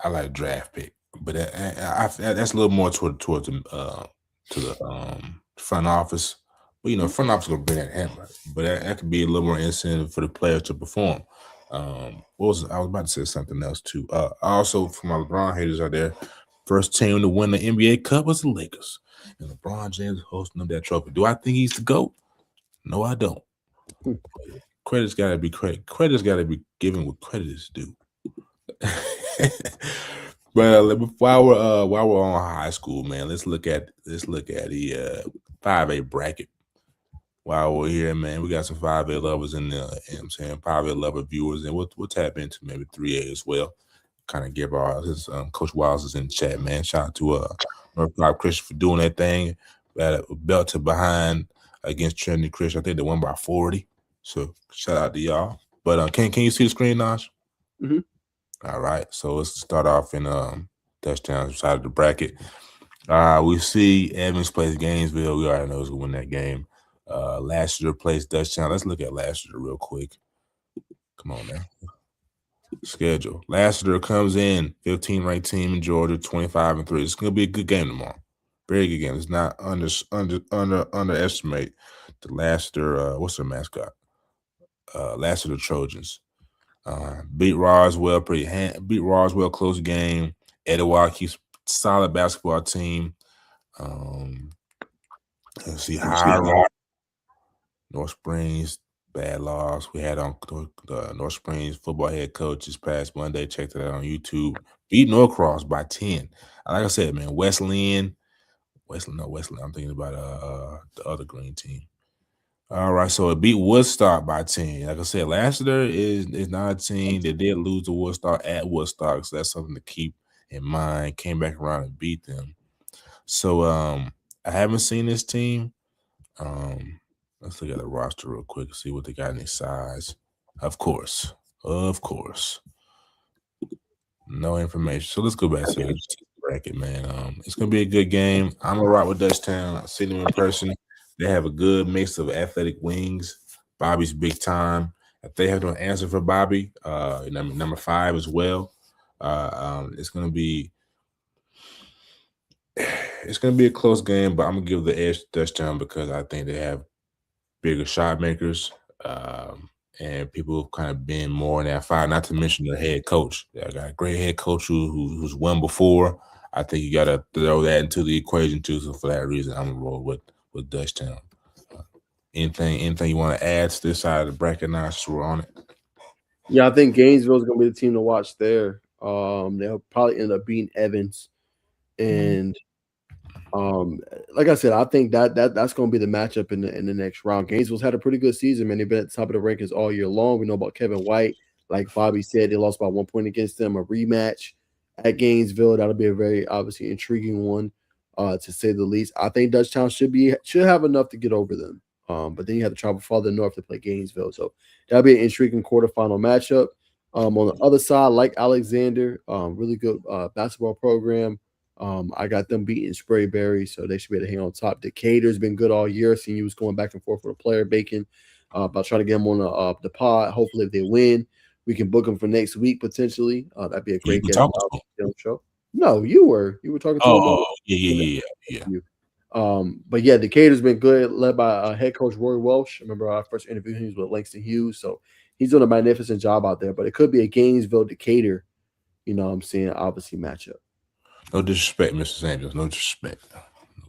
I like draft pick, but that's a little more towards the front office. Well, front office gonna bring that hammer, but that could be a little more incentive for the players to perform. I was about to say something else too. Also, for my LeBron haters out there, first team to win the NBA Cup was the Lakers, and LeBron James hosting them that trophy. Do I think he's the GOAT? No, I don't. Credit's got to be credit. Credit's got to be given what credit is due. But while we're on high school, man, let's look at the 5A bracket. While we're here, man, we got some 5A lovers in there. You know what I'm saying? 5A lover viewers, and we'll tap into maybe 3A as well. Kind of give his Coach Wiles is in the chat, man. Shout out to North Carolina Christian for doing that thing. That belt to behind against Trinity Christian. I think they won by 40. So shout out to y'all. But can you see the screen, Naj? Mm-hmm. All right. So let's start off in Dutchtown side of the bracket. We see Evans plays Gainesville. We already know who's gonna win that game. Lassiter plays Dutchtown. Let's look at Lassiter real quick. Come on now. Schedule. Lassiter comes in 15 ranked team in Georgia, 25-3. It's gonna be a good game tomorrow. Very good game. It's not underestimate the Lassiter. What's their mascot? Lassiter Trojans. Beat Roswell beat Roswell close game. Etowah keeps solid basketball team. Let's see, Hiram, North Springs, bad loss. We had on the North Springs football head coach this past Monday. Checked it out on YouTube. Beat Norcross by 10. Like I said, man, Wesleyan. I'm thinking about the other green team. All right, so it beat Woodstock by 10. Like I said, Lassiter is not a team that did lose to Woodstock at Woodstock, so that's something to keep in mind. Came back around and beat them. So I haven't seen this team. Let's look at the roster real quick and see what they got in their size. Of course. No information. So let's go back to the bracket, man. It's gonna be a good game. I'm gonna rock with Dutchtown. I've seen them in person. They have a good mix of athletic wings. Bobby's big time. If they have no answer for Bobby, number 5 as well. It's gonna be a close game, but I'm gonna give the edge to Dutchtown because I think they have bigger shot makers, and people have kind of been more in that 5. Not to mention the head coach. They got a great head coach who's won before. I think you got to throw that into the equation too. So for that reason, I'm gonna roll with Dutchtown. Anything you want to add to this side of the bracket now? So we're on it. Yeah, I think Gainesville is going to be the team to watch there. They'll probably end up beating Evans, and like I said, I think that's going to be the matchup in the next round. Gainesville's had a pretty good season, man. They've been at the top of the rankings all year long. We know about Kevin White. Like Bobby said, they lost by 1 point against them. A rematch at Gainesville, that'll be a very obviously intriguing one, to say the least. I think Dutchtown should have enough to get over them. But then you have to travel farther north to play Gainesville. So that'll be an intriguing quarterfinal matchup. On the other side, like Alexander, really good basketball program. I got them beating Sprayberry, so they should be able to hang on top. Decatur's been good all year. Seeing you was going back and forth with a player, Bacon. About trying to get them on the pod. Hopefully, if they win, we can book them for next week potentially. That'd be a great guest show. No, you were talking to him. Oh, yeah. But yeah, Decatur's been good, led by head coach Roy Welsh. I remember our first interview, he was with Langston Hughes, so he's doing a magnificent job out there. But it could be a Gainesville Decatur, you know what I'm saying, obviously matchup. No disrespect, Mr. Samuels. No disrespect.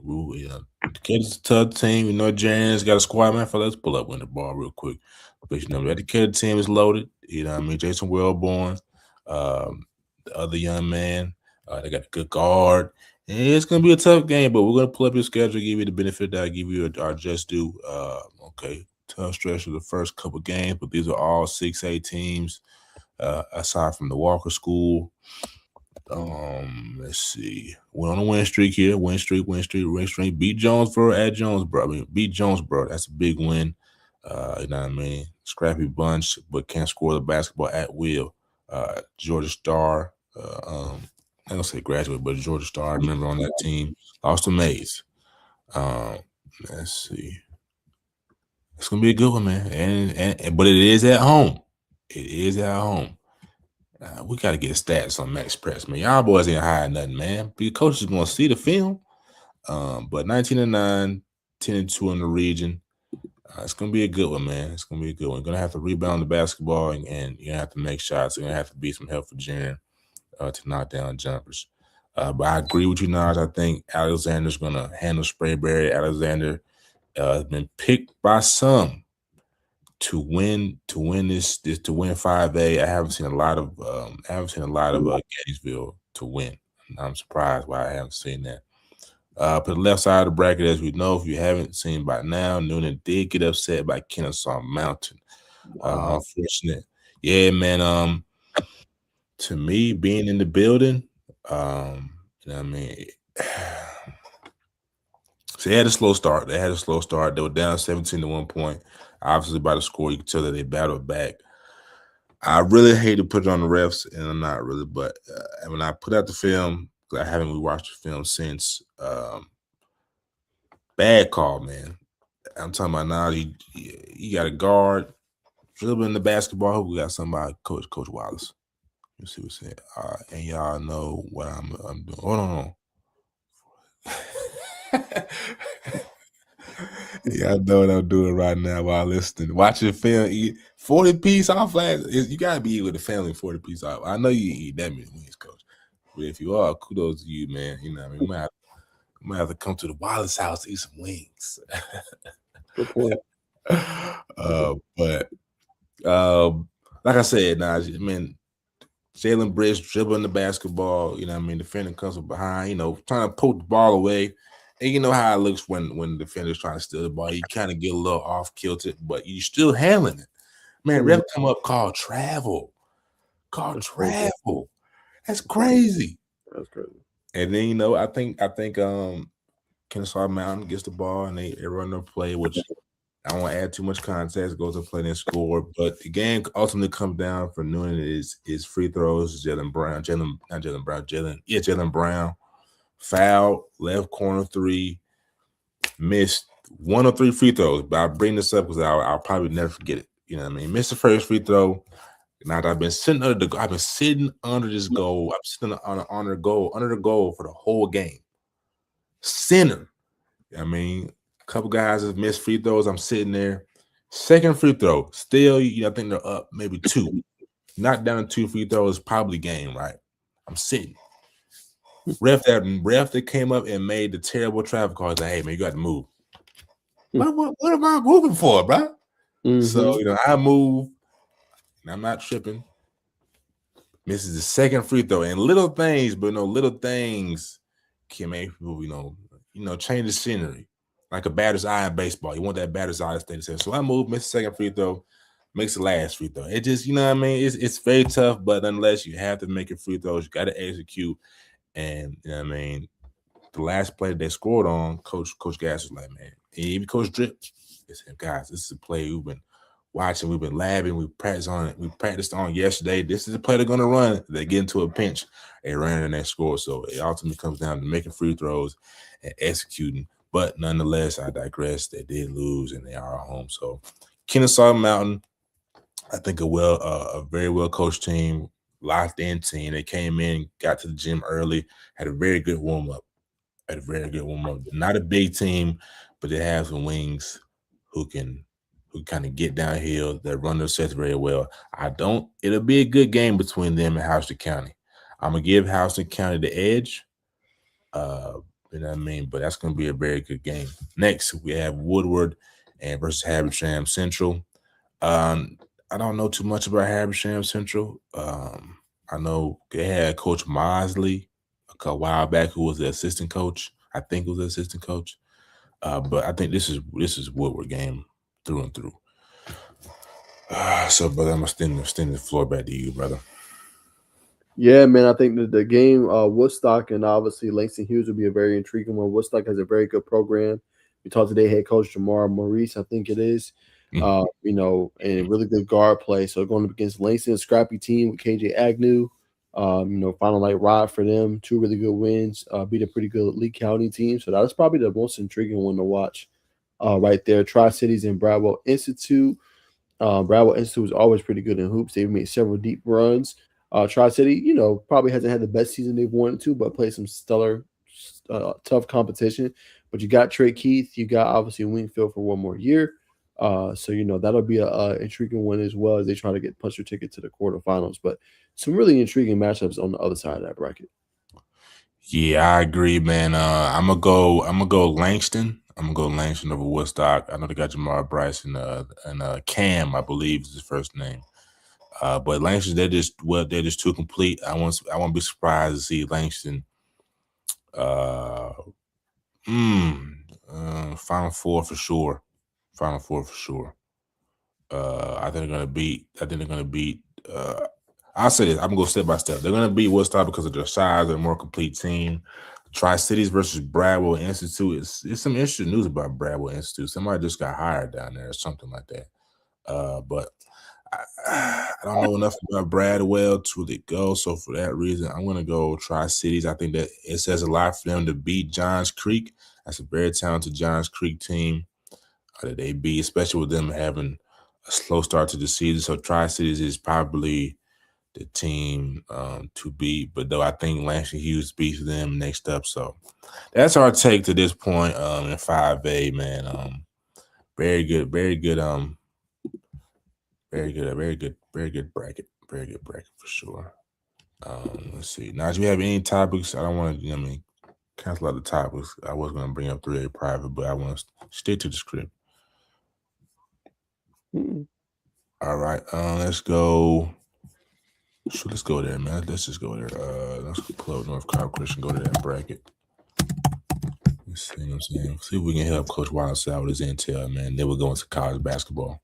The kids is a tough team. You know, Jaren's got a squad. Man, let's pull up with the ball real quick. But you know, the kid team is loaded. You know what I mean? Jason Wellborn, the other young man. They got a good guard. And it's gonna be a tough game, but we're gonna pull up your schedule, give you the benefit that I give you our just due. Okay, tough stretch of the first couple games, but these are all 6A teams, aside from the Walker School. Let's see. We're on a win streak here. Win streak. Beat Jonesboro at Jonesboro. I mean, beat Jonesboro. That's a big win. You know what I mean? Scrappy bunch, but can't score the basketball at will. Georgia Star. I don't say graduate, but Georgia Star. I remember on that team. Lost to Mays. Let's see. It's gonna be a good one, man. But it is at home. It is at home. We got to get stats on Max Press, man. Y'all boys ain't hiding nothing, man. The coach is going to see the film. But 19-9, 10-2 in the region. It's going to be a good one, man. It's going to be a good one. Going to have to rebound the basketball, and you're going to have to make shots. You're going to have to be some help for Jaren to knock down jumpers. But I agree with you, Naj. I think Alexander's going to handle Sprayberry. Alexander has been picked by some to win 5A. I haven't seen a lot of Gettysville to win. I'm surprised why I haven't seen that. For the left side of the bracket, as we know, if you haven't seen by now, Noonan did get upset by Kennesaw Mountain. Wow. Unfortunate. Yeah, man. To me, being in the building, you know what I mean. So they had a slow start. They were down 17 to 1 point. Obviously, by the score, you can tell that they battled back. I really hate to put it on the refs, and I'm not really, but when I put out the film, because I haven't rewatched the film since, bad call, man. I'm talking about now, you got a guard, dribbling the basketball. I hope we got somebody, Coach Wallace. Let's see what's it. And y'all know what I'm doing. Hold on. Y'all know what I'm doing right now while listening. Watching film, eat 40-piece off flags. You gotta be with the family 40-piece off. I know you eat that many wings, Coach. But if you are, kudos to you, man. You know what I mean? We might have to come to the Wallace house to eat some wings. Good point. But like I said, Najeh, I mean, Jalen Bridge dribbling the basketball, you know what I mean? Defending comes from behind, you know, trying to poke the ball away. And you know how it looks when the defender's trying to steal the ball. You kind of get a little off kilted, but you still handling it. Man, ref come up, call travel. That's travel. That's crazy. That's crazy. And then, you know, I think Kennesaw Mountain gets the ball and they run their play, which I don't want to add too much context. Goes to play and score, but the game ultimately comes down for Noonan is free throws. Jalen Brown foul, left corner three, missed 1 of 3 free throws. But I bring this up because I'll probably never forget it. You know what I mean? Missed the first free throw. Now I've been sitting under this goal. I'm sitting under the goal for the whole game. Center. I mean, a couple guys have missed free throws. I'm sitting there. Second free throw. Still, I think they're up maybe 2. Not down to 2 free throws, probably game, right? I'm sitting. Ref that came up and made the terrible traffic call. Like, hey, man, you got to move. What am I moving for, bro? Mm-hmm. So, I move, and I'm not tripping. Misses the second free throw. And little things can make people, change the scenery. Like a batter's eye in baseball. You want that batter's eye to stay the same. So I move, miss the second free throw, makes the last free throw. It just, what I mean? It's very tough, but nonetheless, you have to make your free throws. You got to execute. And, what I mean? The last play they scored on, Coach Gass was like, man, and even Coach Drip, he said, guys, this is a play we've been watching, we've been labbing, we practiced on it. We practiced on yesterday. This is the play they're going to run. They get into a pinch, they ran and they score. So it ultimately comes down to making free throws and executing. But nonetheless, I digress. They did lose, and they are at home. So Kennesaw Mountain, I think a very well coached team, locked in team. They came in, got to the gym early, had a very good warm up. Not a big team, but they have some wings who kind of get downhill, that run their sets very well. It'll be a good game between them and Houston County. I'm gonna give Houston County the edge. You know what I mean? But that's going to be a very good game. Next, we have Woodward and versus Habersham Central. I don't know too much about Habersham Central. I know they had Coach Mosley a while back, who was the assistant coach. I think was the assistant coach. But I think this is Woodward game through and through. So, brother, I'm gonna extend the floor back to you, brother. Yeah, man, I think that the game, Woodstock and obviously Langston Hughes would be a very intriguing one. Woodstock has a very good program. We talked to their head coach, Jamar Maurice, I think it is, and really good guard play. So going up against Langston, a scrappy team with KJ Agnew, final night ride for them. 2 really good wins, beat a pretty good Lee County team. So that's probably the most intriguing one to watch right there. Tri-Cities and Bradwell Institute. Bradwell Institute was always pretty good in hoops. They've made several deep runs. Tri-City, probably hasn't had the best season they've wanted to, but played some stellar, tough competition. But you got Trey Keith, you got obviously Wingfield for one more year. That'll be a intriguing one as well as they try to get punch their ticket to the quarterfinals. But some really intriguing matchups on the other side of that bracket. Yeah, I agree, man. I'm gonna go Langston. I'm gonna go Langston over Woodstock. I know they got Jamar Bryce and Cam, I believe is his first name. But Langston, they're just too complete. I won't be surprised to see Langston Final Four for sure. Final Four for sure. I think they're gonna beat I'll say this, I'm gonna go step by step. They're gonna beat Woodstock because of their size, they're a more complete team. Tri-Cities versus Bradwell Institute. It's some interesting news about Bradwell Institute. Somebody just got hired down there or something like that. But I don't know enough about Bradwell to really go. So for that reason, I'm going to go Tri-Cities. I think that it says a lot for them to beat Johns Creek. That's a very talented Johns Creek team that they beat, especially with them having a slow start to the season. So Tri-Cities is probably the team to beat. But though I think Langston Hughes beats them next up. So that's our take to this point in 5A, man. Very good bracket. Very good bracket for sure. Let's see. Now, do you have any topics? I don't want to, cancel out the topics. I was going to bring up 3A private, but I want to stick to the script. All right. Let's go. So let's go there, man. Let's just go there. Let's pull up North Cobb Christian, go to that bracket. Let's see what I'm saying. See if we can help Coach Wallace out with his intel, man. Then we're going to college basketball.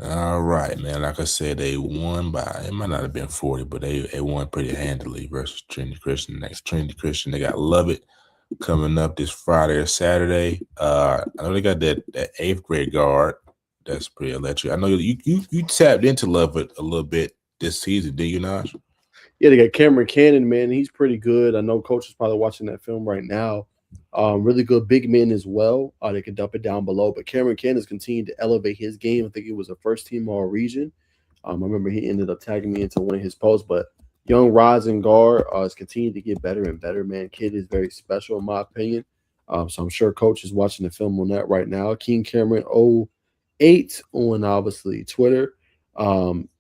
All right, man. Like I said, they won by, it might not have been 40, but they won pretty handily versus Trinity Christian. Next Trinity Christian, they got Lovett coming up this Friday or Saturday. I know they got that 8th grade guard. That's pretty electric. I know you tapped into Lovett a little bit this season, did you not? Yeah, they got Cameron Cannon, man. He's pretty good. I know Coach is probably watching that film right now. Really good big men as well. They can dump it down below. But Cameron Cannon's continued to elevate his game. I think he was a first team all region. I remember he ended up tagging me into one of his posts. But young rising guard has continued to get better and better, man. Kid is very special in my opinion. So I'm sure Coach is watching the film on that right now. King Cameron 08 on obviously Twitter.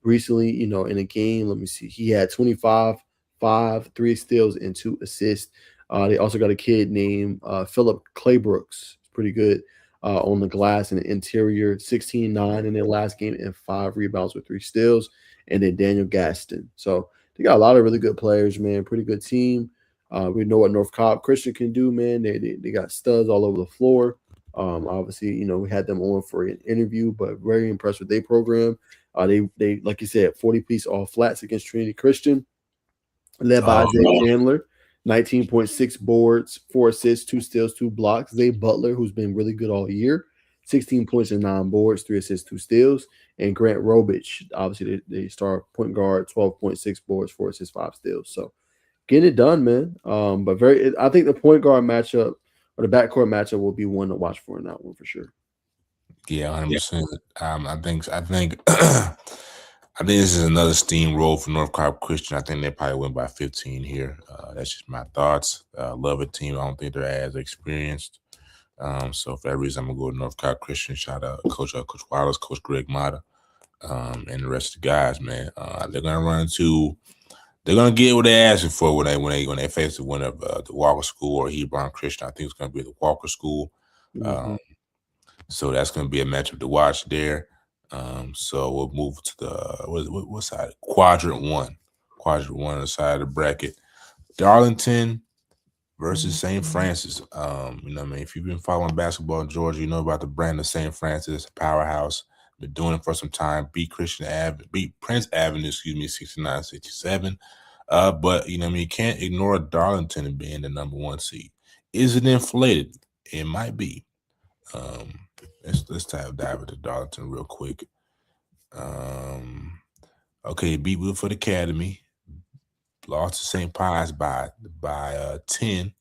Recently, in a game, let me see, he had 25, 5, 3 steals, and 2 assists. They also got a kid named Philip Claybrooks, pretty good on the glass and the interior, 16-9 in their last game and 5 rebounds with 3 steals, and then Daniel Gaston. So they got a lot of really good players, man. Pretty good team. We know what North Cobb Christian can do, man. They got studs all over the floor. Obviously, we had them on for an interview, but very impressed with their program. They like you said, 40-piece all flats against Trinity Christian, led by Isaiah Chandler, 19.6 boards, 4 assists, 2 steals, 2 blocks. Zay Butler, who's been really good all year, 16 points and 9 boards, 3 assists, 2 steals. And Grant Robich, obviously they star point guard, 12.6 boards, 4 assists, 5 steals. So getting it done, man. But I think the point guard matchup or the backcourt matchup will be one to watch for in that one for sure. Yeah, 100%. I think this is another steamroll for North Cobb Christian. I think they probably win by 15 here. That's just my thoughts. Love it team. I don't think they're as experienced. So for that reason, I'm gonna go to North Cobb Christian. Shout out Coach Wallace, Coach Greg Mata, and the rest of the guys, man. They're gonna run into they're gonna get what they're asking for when they face the winner of the Walker School or Hebron Christian. I think it's gonna be the Walker School. Mm-hmm. So that's gonna be a matchup to watch there. So we'll move to the what side? Quadrant one on the side of the bracket. Darlington versus St. Francis. You know what I mean? If you've been following basketball in Georgia, you know about the brand of St. Francis, powerhouse. Been doing it for some time. Beat Prince Avenue, 69-67. But you know what I mean, you can't ignore Darlington being the number one seed. Is it inflated? It might be. Let's dive into Darlington real quick. Okay, beat Wilford Academy. Lost to St. Pius by 10.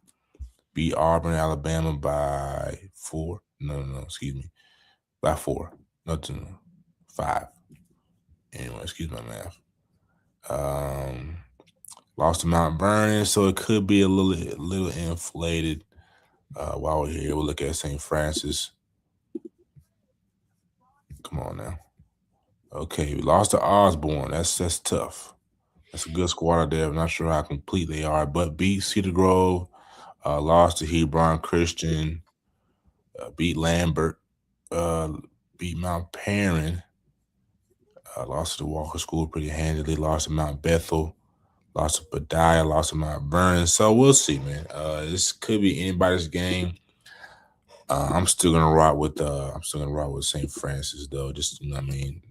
Beat Auburn, Alabama by 4. No, excuse me. By 4. No, 5. Anyway, excuse my math. Lost to Mount Vernon, so it could be a little inflated. While we're here, we'll look at St. Francis. Come on now. Okay, we lost to Osborne. That's tough. That's a good squad out there. I'm not sure how complete they are, but beat Cedar Grove, lost to Hebron Christian, beat Lambert, beat Mount Perrin, lost to the Walker School pretty handily, lost to Mount Bethel, lost to Bediah, lost to Mount Vernon. So we'll see, man. This could be anybody's game. I'm still gonna rock with St. Francis though. Just you know what I mean.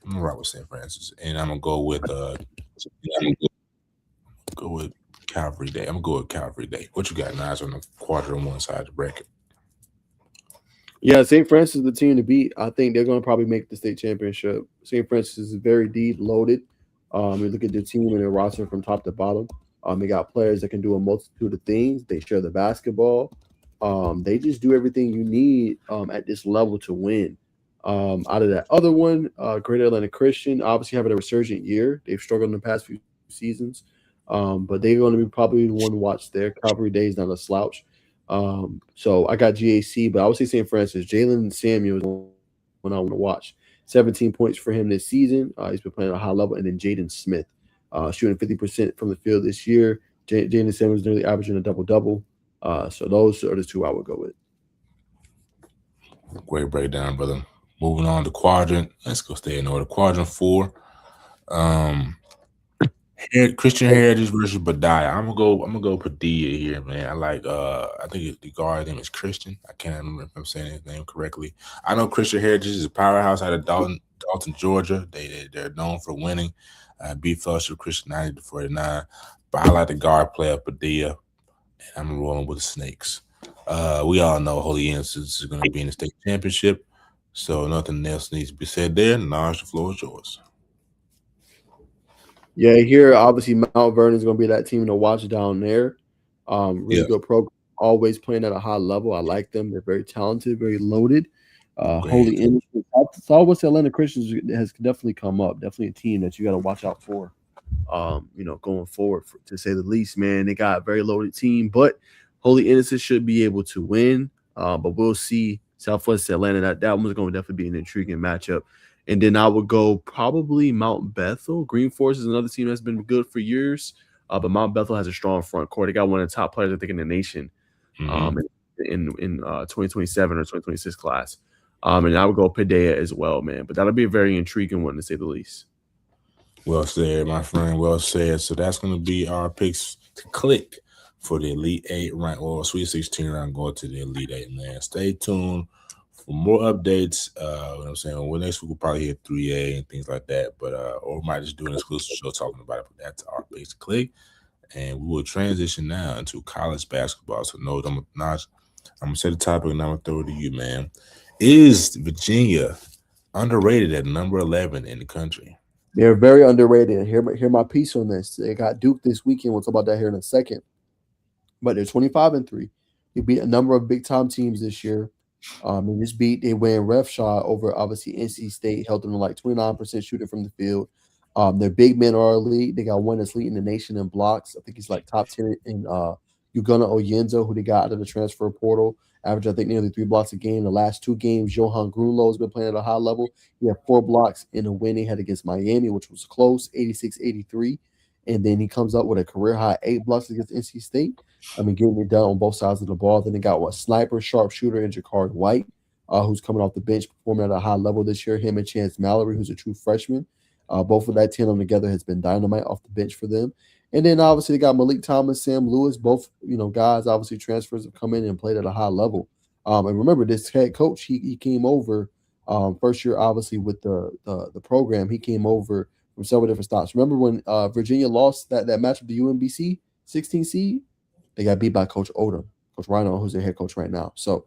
I'm gonna rock with St. Francis, and I'm gonna go with Calvary Day. I'm gonna go with Calvary Day. What you got, Najeh, on the quadrant one side of the bracket? Yeah, St. Francis is the team to beat. I think they're going to probably make the state championship. St. Francis is very deep, loaded. You look at their team and their roster from top to bottom. They got players that can do a multitude of things. They share the basketball. They just do everything you need at this level to win. Out of that other one, Greater Atlanta Christian, obviously having a resurgent year. They've struggled in the past few seasons, but they're going to be probably the one to watch there. Calvary Day is not a slouch. So I got GAC, but I would say St. Francis. Jalen Samuel is one I want to watch. 17 points for him this season. He's been playing at a high level. And then Jaden Smith, shooting 50% from the field this year. Jalen Samuel is nearly averaging a double-double. So those are the two I would go with. Great breakdown, brother. Moving on to quadrant. Let's go stay in order. Quadrant 4. Christian Heritage versus Bediah. I'm gonna go Padilla here, man. I like I think the guard name is Christian. I can't remember if I'm saying his name correctly. I know Christian Heritage is a powerhouse out of Dalton, Georgia. They're known for winning. Beat Fellowship Christian 90-49. But I like the guard player Padilla, and I'm rolling with the Snakes. We all know Holy Innocents is gonna be in the state championship, so nothing else needs to be said there. Najeh, the floor is yours. Yeah, here obviously Mount Vernon is going to be that team to watch down there. Really good program, always playing at a high level. I like them. They're very talented, very loaded. Holy Innocent. South West Atlanta Christians has definitely come up. Definitely a team that you got to watch out for. Going forward, to say the least, man. They got a very loaded team, but Holy Innocent should be able to win. But we'll see. Southwest Atlanta, that one's going to definitely be an intriguing matchup. And then I would go probably Mount Bethel. Green Forest is another team that's been good for years, but Mount Bethel has a strong front court. They got one of the top players, I think, in the nation in 2027 or 2026 class. And I would go Padilla as well, man. But that'll be a very intriguing one, to say the least. Well said, my friend. Well said. So that's going to be our picks to click for the Elite 8 rank or Sweet 16 round going to the Elite 8, man. Stay tuned for more updates. You know what I'm saying? Well, next week we'll probably hit 3A and things like that. But or we might just do an exclusive show talking about it. But that's our picks to click. And we will transition now into college basketball. So no, I'm gonna say the topic and I'm gonna throw it to you, man. Is Virginia underrated at number 11 in the country? They're very underrated. Hear my piece on this. They got Duke this weekend. We'll talk about that here in a second. But they're 25-3. They beat a number of big time teams this year. In this beat, they win ref shot over obviously NC State, held them to like 29% shooting from the field. Their big men are elite. They got one that's leading the nation in blocks. I think he's like top 10 in Ugonna Oyenzo, who they got out of the transfer portal, average, I think, nearly 3 blocks a game. The last 2 games, Johan Grunlow has been playing at a high level. He had 4 blocks in a win they had against Miami, which was close, 86-83. And then he comes up with a career high 8 blocks against NC State. I mean, getting it done on both sides of the ball. Then they got sniper, sharpshooter, and Jacquard White, who's coming off the bench, performing at a high level this year. Him and Chance Mallory, who's a true freshman. Both of that tandem together has been dynamite off the bench for them. And then obviously they got Malik Thomas, Sam Lewis, both guys obviously transfers have come in and played at a high level. And remember, this head coach he came over first year obviously with the program. He came over from several different stops. Remember when Virginia lost that match with the UMBC 16 seed? They got beat by Coach Odom, Coach Rhino, who's their head coach right now. So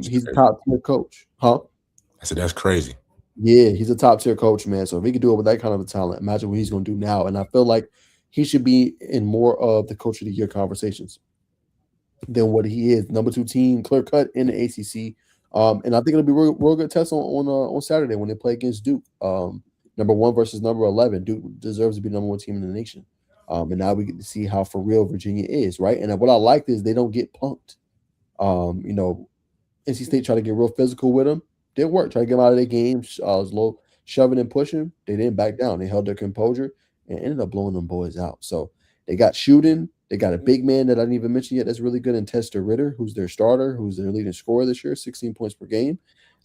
he's a top tier coach, huh? I said that's crazy. Yeah, he's a top tier coach, man. So if he could do it with that kind of a talent, imagine what he's going to do now. And I feel like he should be in more of the coach of the year conversations than what he is. Number 2 team, clear cut in the ACC. And I think it'll be real good test on Saturday when they play against Duke. Number 1 versus number 11. Duke deserves to be number 1 team in the nation. And now we get to see how for real Virginia is, right? And what I like is they don't get punked. NC State tried to get real physical with them. Didn't work. Tried to get them out of their game. Was low shoving and pushing. They didn't back down. They held their composure and ended up blowing them boys out. So they got shooting. They got a big man that I didn't even mention yet that's really good in Tester Ritter, who's their starter, who's their leading scorer this year, 16 points per game.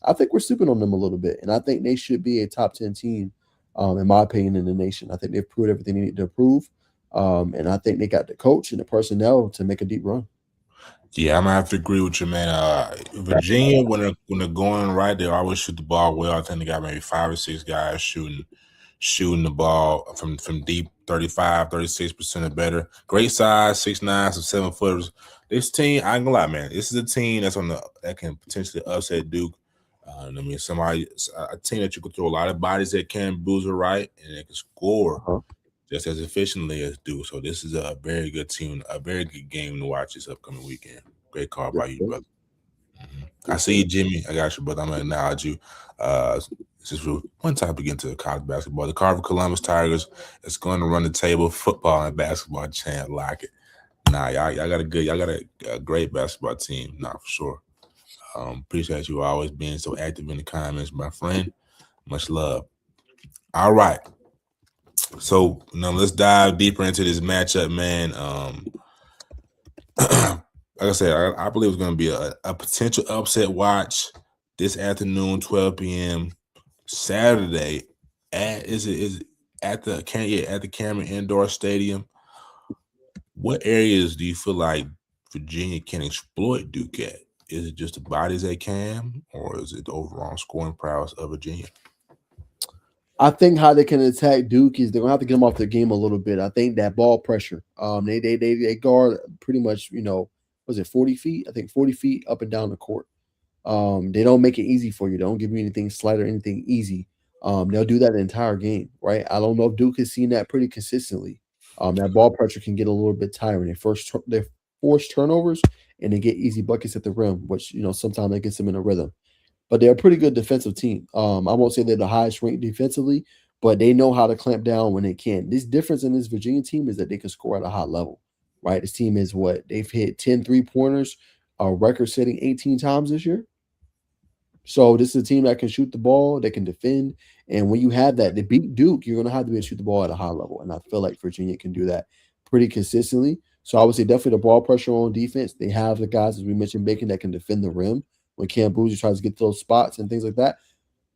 I think we're sleeping on them a little bit, and I think they should be a top 10 team, in my opinion, in the nation. I think they've proved everything they need to prove, and I think they got the coach and the personnel to make a deep run. Yeah, I'm gonna have to agree with you, man. Virginia, when they're going right, they always shoot the ball well. I think they got maybe 5 or 6 guys shooting the ball from deep, 35, 36% or better. Great size, 6'9", some 7 footers. This team, I ain't gonna lie, man. This is a team that can potentially upset Duke. I mean, a team that you could throw a lot of bodies at Cam Boozer right, and they can score just as efficiently as Duke. So this is a very good team, a very good game to watch this upcoming weekend. Great call by you, brother. I see you, Jimmy. I got you, brother. I'm gonna acknowledge you. This is one topic into college basketball. The Carver Columbus Tigers is going to run the table, football and basketball champ. Like it. Nah, y'all got a great basketball team. Nah, for sure. Appreciate you always being so active in the comments, my friend. Much love. All right. So let's dive deeper into this matchup, man. Like I said, I believe it's going to be a potential upset watch this afternoon, 12 p.m. Saturday at the Cameron Indoor Stadium. What areas do you feel like Virginia can exploit Duke at? Is it just the bodies they can, or is it the overall scoring prowess of Virginia? I think how they can attack Duke is they're gonna have to get them off their game a little bit. I think that ball pressure. They guard pretty much, was it 40 feet? I think 40 feet up and down the court. They don't make it easy for you. They don't give you anything slight or anything easy. They'll do that the entire game, right? I don't know if Duke has seen that pretty consistently. That ball pressure can get a little bit tiring. They force turnovers and they get easy buckets at the rim, which sometimes that gets them in a rhythm. But they're a pretty good defensive team. I won't say they're the highest ranked defensively, but they know how to clamp down when they can. This difference in this Virginia team is that they can score at a high level, right? This team is they've hit 10 3-pointers, a record-setting 18 times this year. So this is a team that can shoot the ball, they can defend, and when you have that, to beat Duke, you're going to have to be able to shoot the ball at a high level, and I feel like Virginia can do that pretty consistently. So I would say definitely the ball pressure on defense. They have the guys, as we mentioned, Bacon, that can defend the rim when Cam Boozer tries to get to those spots and things like that.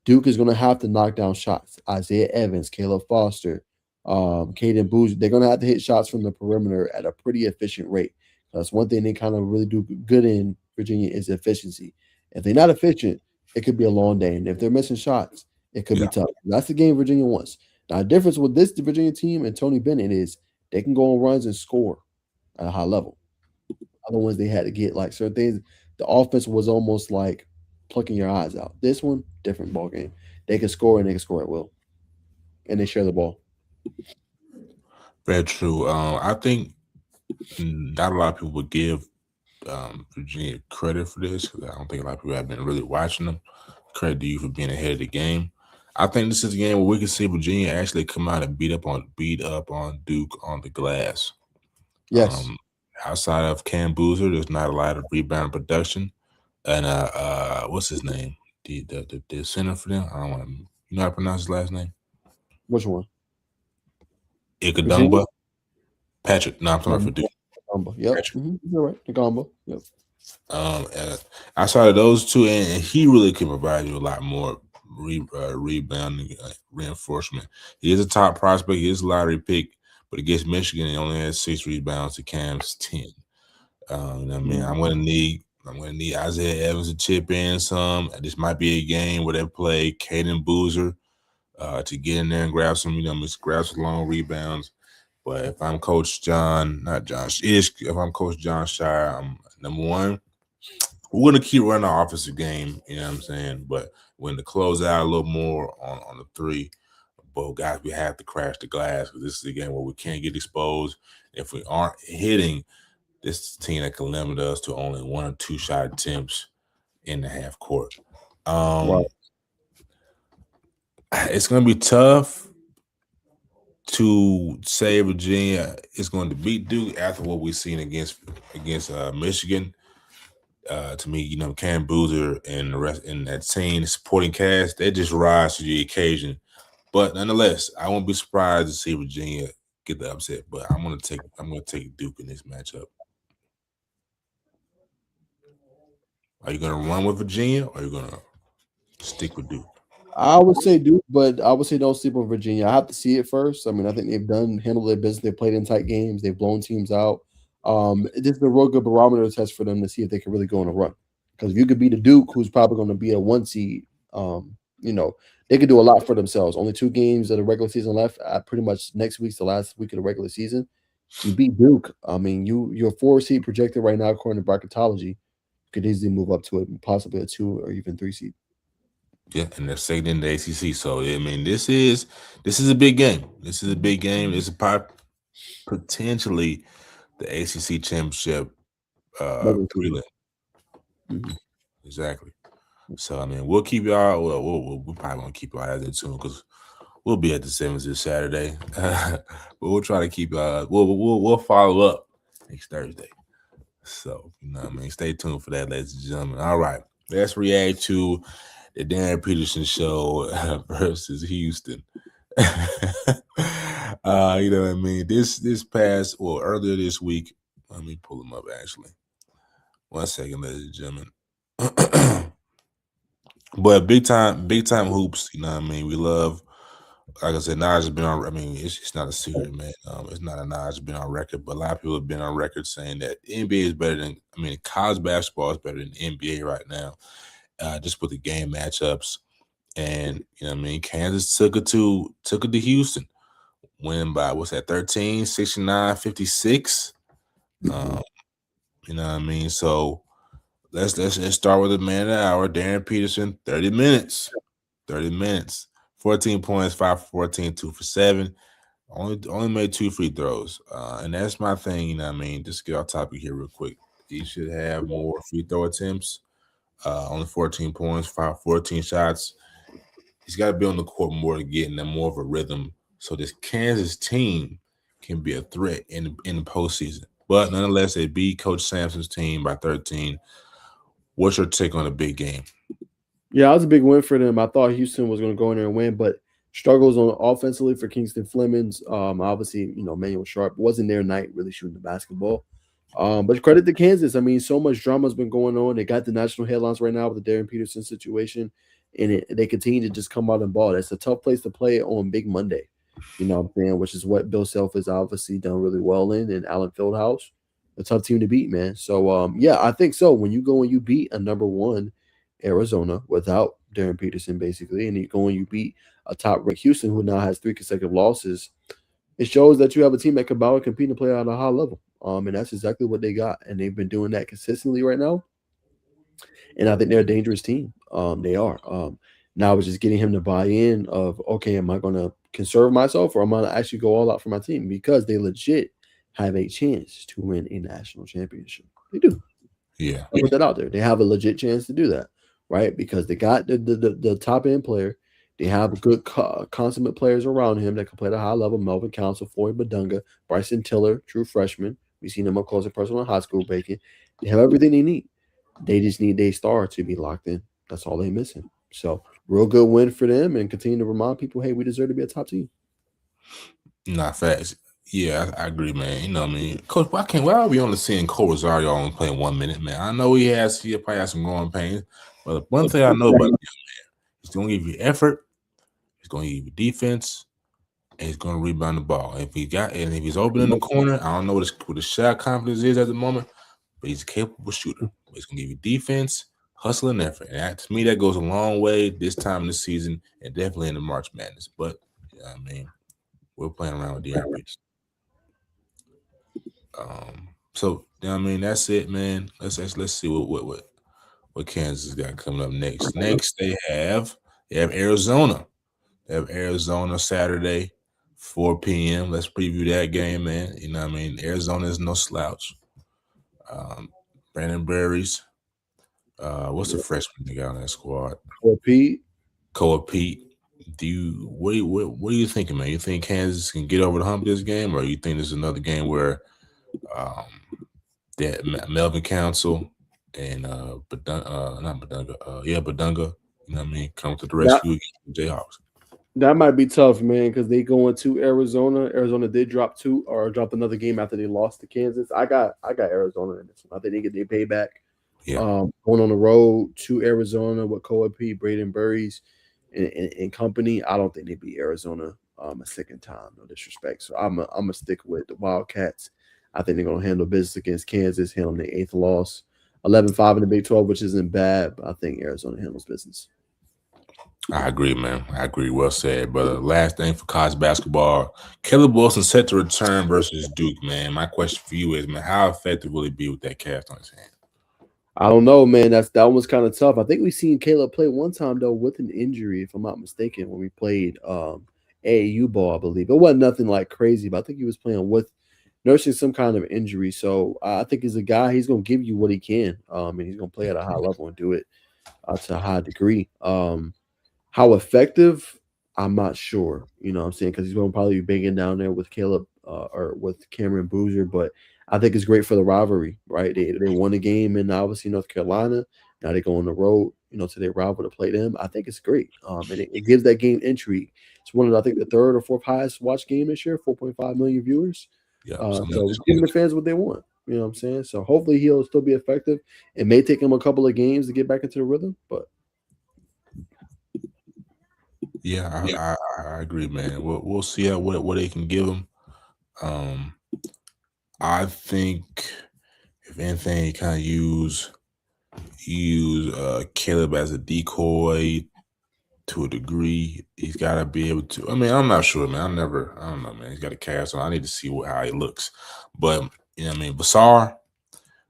Duke is going to have to knock down shots. Isaiah Evans, Caleb Foster, Caden Boozer, they're going to have to hit shots from the perimeter at a pretty efficient rate. That's one thing they kind of really do good in Virginia is efficiency. If they're not efficient, it could be a long day. And if they're missing shots, it could be tough. That's the game Virginia wants. Now, the difference with this Virginia team and Tony Bennett is they can go on runs and score at a high level. Other ones they had to get like certain things. The offense was almost like plucking your eyes out. This one, different ball game. They can score and they can score at will. And they share the ball. Very true. I think not a lot of people would give Virginia credit for this because I don't think a lot of people have been really watching them. Credit to you for being ahead of the game. I think this is a game where we can see Virginia actually come out and beat up on Duke on the glass. Yes. outside of Cam Boozer, there's not a lot of rebound production. And what's his name? The center for them. I don't want to. You know how to pronounce his last name? Which one? Iguodala. Patrick. No, I'm talking about for Duke. Yep. Patrick. You're right. Iguodala. Yep. Outside of those two, and he really can provide you a lot more rebounding reinforcement. He is a top prospect. He is a lottery pick, but against Michigan, he only had 6 rebounds to Cam's 10. You know what I mean? I'm gonna need Isaiah Evans to chip in some. This might be a game where they play Caden Boozer to get in there and grab some, grab some long rebounds. But if I'm Coach John, if I'm Coach John Shire, I'm number one. We're gonna keep running our offensive game, you know what I'm saying? But when to close out a little more on the 3, but guys, we have to crash the glass because this is a game where we can't get exposed. If we aren't hitting, this is a team that can limit us to only 1 or 2 shot attempts in the half court. Right. It's gonna be tough to say Virginia is going to beat Duke after what we've seen against Michigan. To me, Cam Boozer and the rest in that team, supporting cast, they just rise to the occasion. But nonetheless, I won't be surprised to see Virginia get the upset. But I'm gonna take Duke in this matchup. Are you gonna run with Virginia or are you gonna stick with Duke? I would say Duke, but I would say don't sleep on Virginia. I have to see it first. I mean, I think they've handled their business. They've played in tight games. They've blown teams out. This is a real good barometer test for them to see if they can really go on a run. Because if you could beat a Duke, who's probably going to be a 1 seed, they could do a lot for themselves. Only 2 games of the regular season left. Pretty much next week's the last week of the regular season. You beat Duke. I mean, you're 4 seed projected right now according to bracketology. You could easily move up to possibly a 2 or even 3 seed. Yeah, and they're second in the ACC. So I mean, this is a big game. This is a big game. It's potentially the ACC championship prelim. Exactly. So I mean, we'll keep y'all. We'll probably gonna keep y'all as in tune because we'll be at the Sevens this Saturday. But we'll try to keep we'll follow up next Thursday. So stay tuned for that, ladies and gentlemen. All right, let's react to the Darren Peterson show versus Houston. You know what I mean? Earlier this week, let me pull them up actually. 1 second, ladies and gentlemen. But big time hoops, you know what I mean? We love, like I said, Najeh has been on, it's not a secret, man. It's not a Najeh been on record, but a lot of people have been on record saying that the NBA is better than, college basketball is better than the NBA right now. Just with the game matchups, and Kansas took it to Houston, winning by 13, 69, 56. So let's start with the man of the hour, Darren Peterson. 30 minutes, 14 points, 5 for 14, 2 for 7. Only made 2 free throws, and that's my thing. Just get off topic here real quick. He should have more free throw attempts. Only 14 points, 14 shots. He's got to be on the court more to get in more of a rhythm so this Kansas team can be a threat in the postseason. But nonetheless, they beat Coach Sampson's team by 13. What's your take on the big game? Yeah, it was a big win for them. I thought Houston was going to go in there and win, but struggles on offensively for Kingston Flemings. Obviously, Manuel Sharp wasn't their night really shooting the basketball. But credit to Kansas. So much drama has been going on. They got the national headlines right now with the Darren Peterson situation, and they continue to just come out and ball. That's a tough place to play on Big Monday, which is what Bill Self has obviously done really well in, and Allen Fieldhouse, a tough team to beat, man. So, I think so. When you go and you beat a number 1 Arizona without Darren Peterson, basically, and you beat a top-ranked Houston who now has 3 consecutive losses, it shows that you have a team that can battle, compete, and play at a high level. And that's exactly what they got. And they've been doing that consistently right now. And I think they're a dangerous team. They are. Now it's just getting him to buy in of, okay, am I going to conserve myself or am I going to actually go all out for my team? Because they legit have a chance to win a national championship. They do. Yeah. I'll put that out there. They have a legit chance to do that, right? Because they got the top-end player. They have good consummate players around him that can play at a high level. Melvin Council, Floyd Badunga, Bryson Tiller, true freshman, We've seen them up close and personal in high school, Bacon. They have everything they need. They just need their star to be locked in. That's all they're missing. So, real good win for them and continue to remind people, hey, we deserve to be a top team. Nah, facts. Yeah, I agree, man. You know what I mean? Coach, why are we only seeing Cole Rosario only playing 1 minute, man? I know he probably has some growing pains, but one thing I know about him, man, he's gonna give you effort, he's gonna give you defense, and he's gonna rebound the ball. If he's open in the corner, I don't know what his shot confidence is at the moment, but he's a capable shooter. He's gonna give you defense, hustle, and effort. And to me, that goes a long way this time of the season and definitely in the March Madness. But I mean, we're playing around with the RPs. So I mean, that's it, man. Let's see what Kansas got coming up next. Next, they have Arizona. They have Arizona Saturday, 4 p.m. Let's preview that game, man. You know what I mean? Arizona is no slouch. Brandon Berries. What's the freshman they got on that squad? Koa Pete. What are you thinking, man? You think Kansas can get over the hump of this game, or you think there's another game where that Melvin Council and Badunga, Badunga, you know what I mean, come to the rescue against the Jayhawks? That might be tough, man, because they going to Arizona. Arizona did dropped another game after they lost to Kansas. I got Arizona in this one. I think they get their payback. Yeah. Going on the road to Arizona with Koa P, Braden Burries, and company. I don't think they beat Arizona a second time. No disrespect. So I'm gonna stick with the Wildcats. I think they're gonna handle business against Kansas, handle their 8th loss, 11-5 in the Big 12, which isn't bad. But I think Arizona handles business. I agree, man. I agree. Well said. But last thing for college basketball, Caleb Wilson set to return versus Duke, man. My question for you is, man, how effective will he be with that cast on his hand? I don't know, man. That one's kind of tough. I think we've seen Caleb play one time though with an injury, if I'm not mistaken, when we played AAU ball, I believe. It wasn't nothing like crazy, but I think he was playing with nursing some kind of injury. So I think as a guy, he's going to give you what he can, and he's going to play at a high level and do it to a high degree. How effective, I'm not sure. You know what I'm saying? Because he's going to probably be banging down there with Caleb or with Cameron Boozer, but I think it's great for the rivalry, right? They won a game in obviously North Carolina. Now they go on the road, to their rival to play them. I think it's great. And it gives that game intrigue. It's one of, I think, the 3rd or 4th highest watched game this year, 4.5 million viewers. Yeah, so it's giving the fans what they want. You know what I'm saying? So hopefully he'll still be effective. It may take him a couple of games to get back into the rhythm, but yeah, I agree, man. We'll see what they can give him. I think if anything, you kind of use Caleb as a decoy to a degree. He's got to be able to. I mean, I'm not sure, man. I don't know, man. He's got a cast on. I need to see how he looks. But you know what I mean, Basar.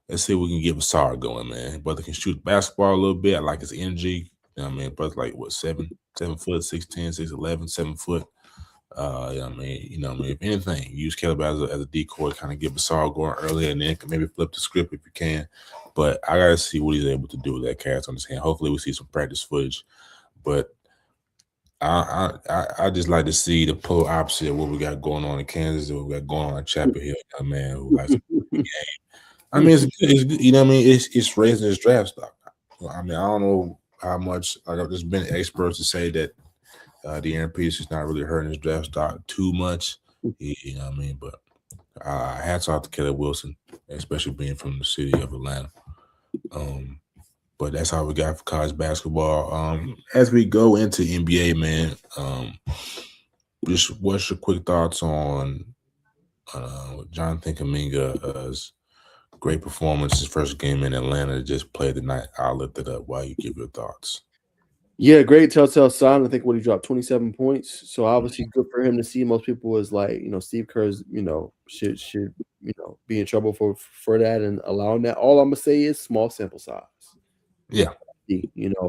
Let's see if we can get Basar going, man. Brother can shoot basketball a little bit. I like his energy. You know what I mean? Brother's like what 7 foot, 6'10", 6'11", 7 foot. You know what I mean? If anything, use Caleb as a decoy, kind of get Basar going early, and then maybe flip the script if you can. But I gotta see what he's able to do with that cast on his hand. Hopefully, we see some practice footage. But I just like to see the polar opposite of what we got going on in Kansas, what we got going on in Chapel Hill, man. Who has a game. I mean, it's you know what I mean? It's raising his draft stock. I mean, I don't know how much. There's been experts to say that De'Aaron Peters is not really hurting his draft stock too much. You know what I mean? But hats off to Caleb Wilson, especially being from the city of Atlanta. But that's all we got for college basketball. As we go into NBA, man, just what's your quick thoughts on Jonathan Kuminga's great performance, his first game in Atlanta, just played the night. I'll lift it up while you give your thoughts. Yeah, great telltale sign. I think when he dropped 27 points, so obviously good for him to see. Most people was like, Steve Kerr's, should be in trouble for that and allowing that. All I'm gonna say is small sample size. Yeah,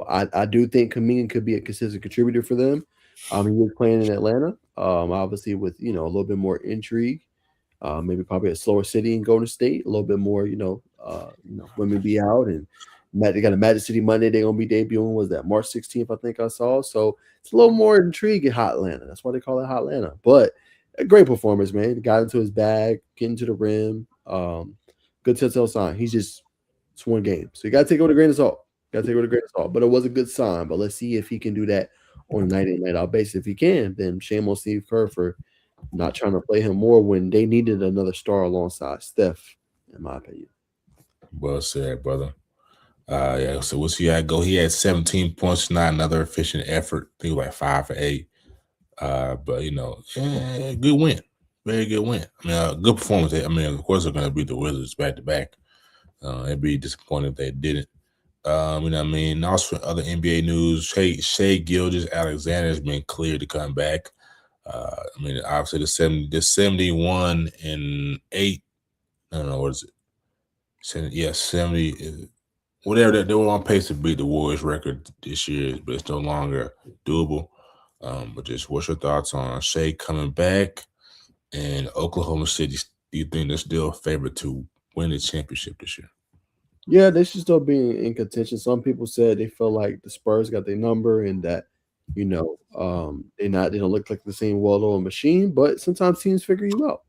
I do think Kuminga could be a consistent contributor for them. He was playing in Atlanta, obviously with a little bit more intrigue. Maybe probably a slower city in Golden State, a little bit more, women be out and they got a Magic City Monday. They're gonna be debuting. Was that March 16th? I think I saw. So it's a little more intrigue in Hot Atlanta. That's why they call it Hot Atlanta. But a great performance, man. Got into his bag, getting to the rim. good telltale sign. It's one game, so you got to take it with a grain of salt. But it was a good sign. But let's see if he can do that on a night in night out basis. If he can, then shame on Steve Kerr for not trying to play him more when they needed another star alongside Steph, in my opinion. Well said, brother. Yeah, so we'll see how it go. He had 17 points tonight, another efficient effort. I think like 5 for 8. But good win. Very good win. I mean, good performance. I mean, of course they're gonna beat the Wizards back to back. It'd be disappointed if they didn't. I mean? Also for other NBA news, Shai Gilgeous-Alexander has been cleared to come back. I mean, obviously the 71-8. I don't know what is it. 70. Whatever they were on pace to beat the Warriors record this year, but it's no longer doable. But just what's your thoughts on Shai coming back and Oklahoma City? Do you think they're still a favorite to win the championship this year? Yeah, they should still be in contention. Some people said they feel like the Spurs got their number and that, they don't look like the same well-oiled machine, but sometimes teams figure you out.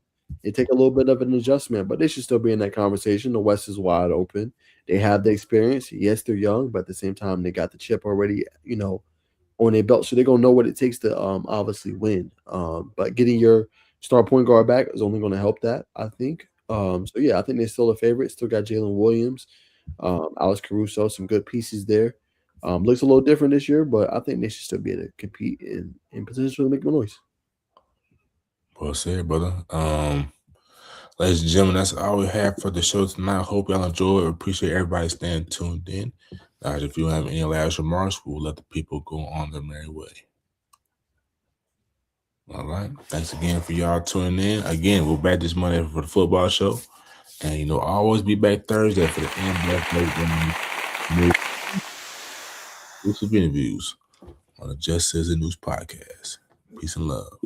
It take a little bit of an adjustment, but they should still be in that conversation. The West is wide open. They have the experience. Yes, they're young, but at the same time, they got the chip already, on their belt, so they're gonna know what it takes to obviously win. But getting your star point guard back is only going to help that, I think. So yeah, I think they're still a favorite. Still got Jalen Williams, Alex Caruso, some good pieces there. Looks a little different this year, but I think they should still be able to compete and potentially make noise. Well said, brother. Ladies and gentlemen, that's all we have for the show tonight. Hope y'all enjoy it. Appreciate everybody staying tuned in. If you have any last remarks, we'll let the people go on their merry way. All right. Thanks again for y'all tuning in. Again, we're back this Monday for the football show. And, always be back Thursday for the NBA exclusive interviews on the Just Says It News podcast. Peace and love.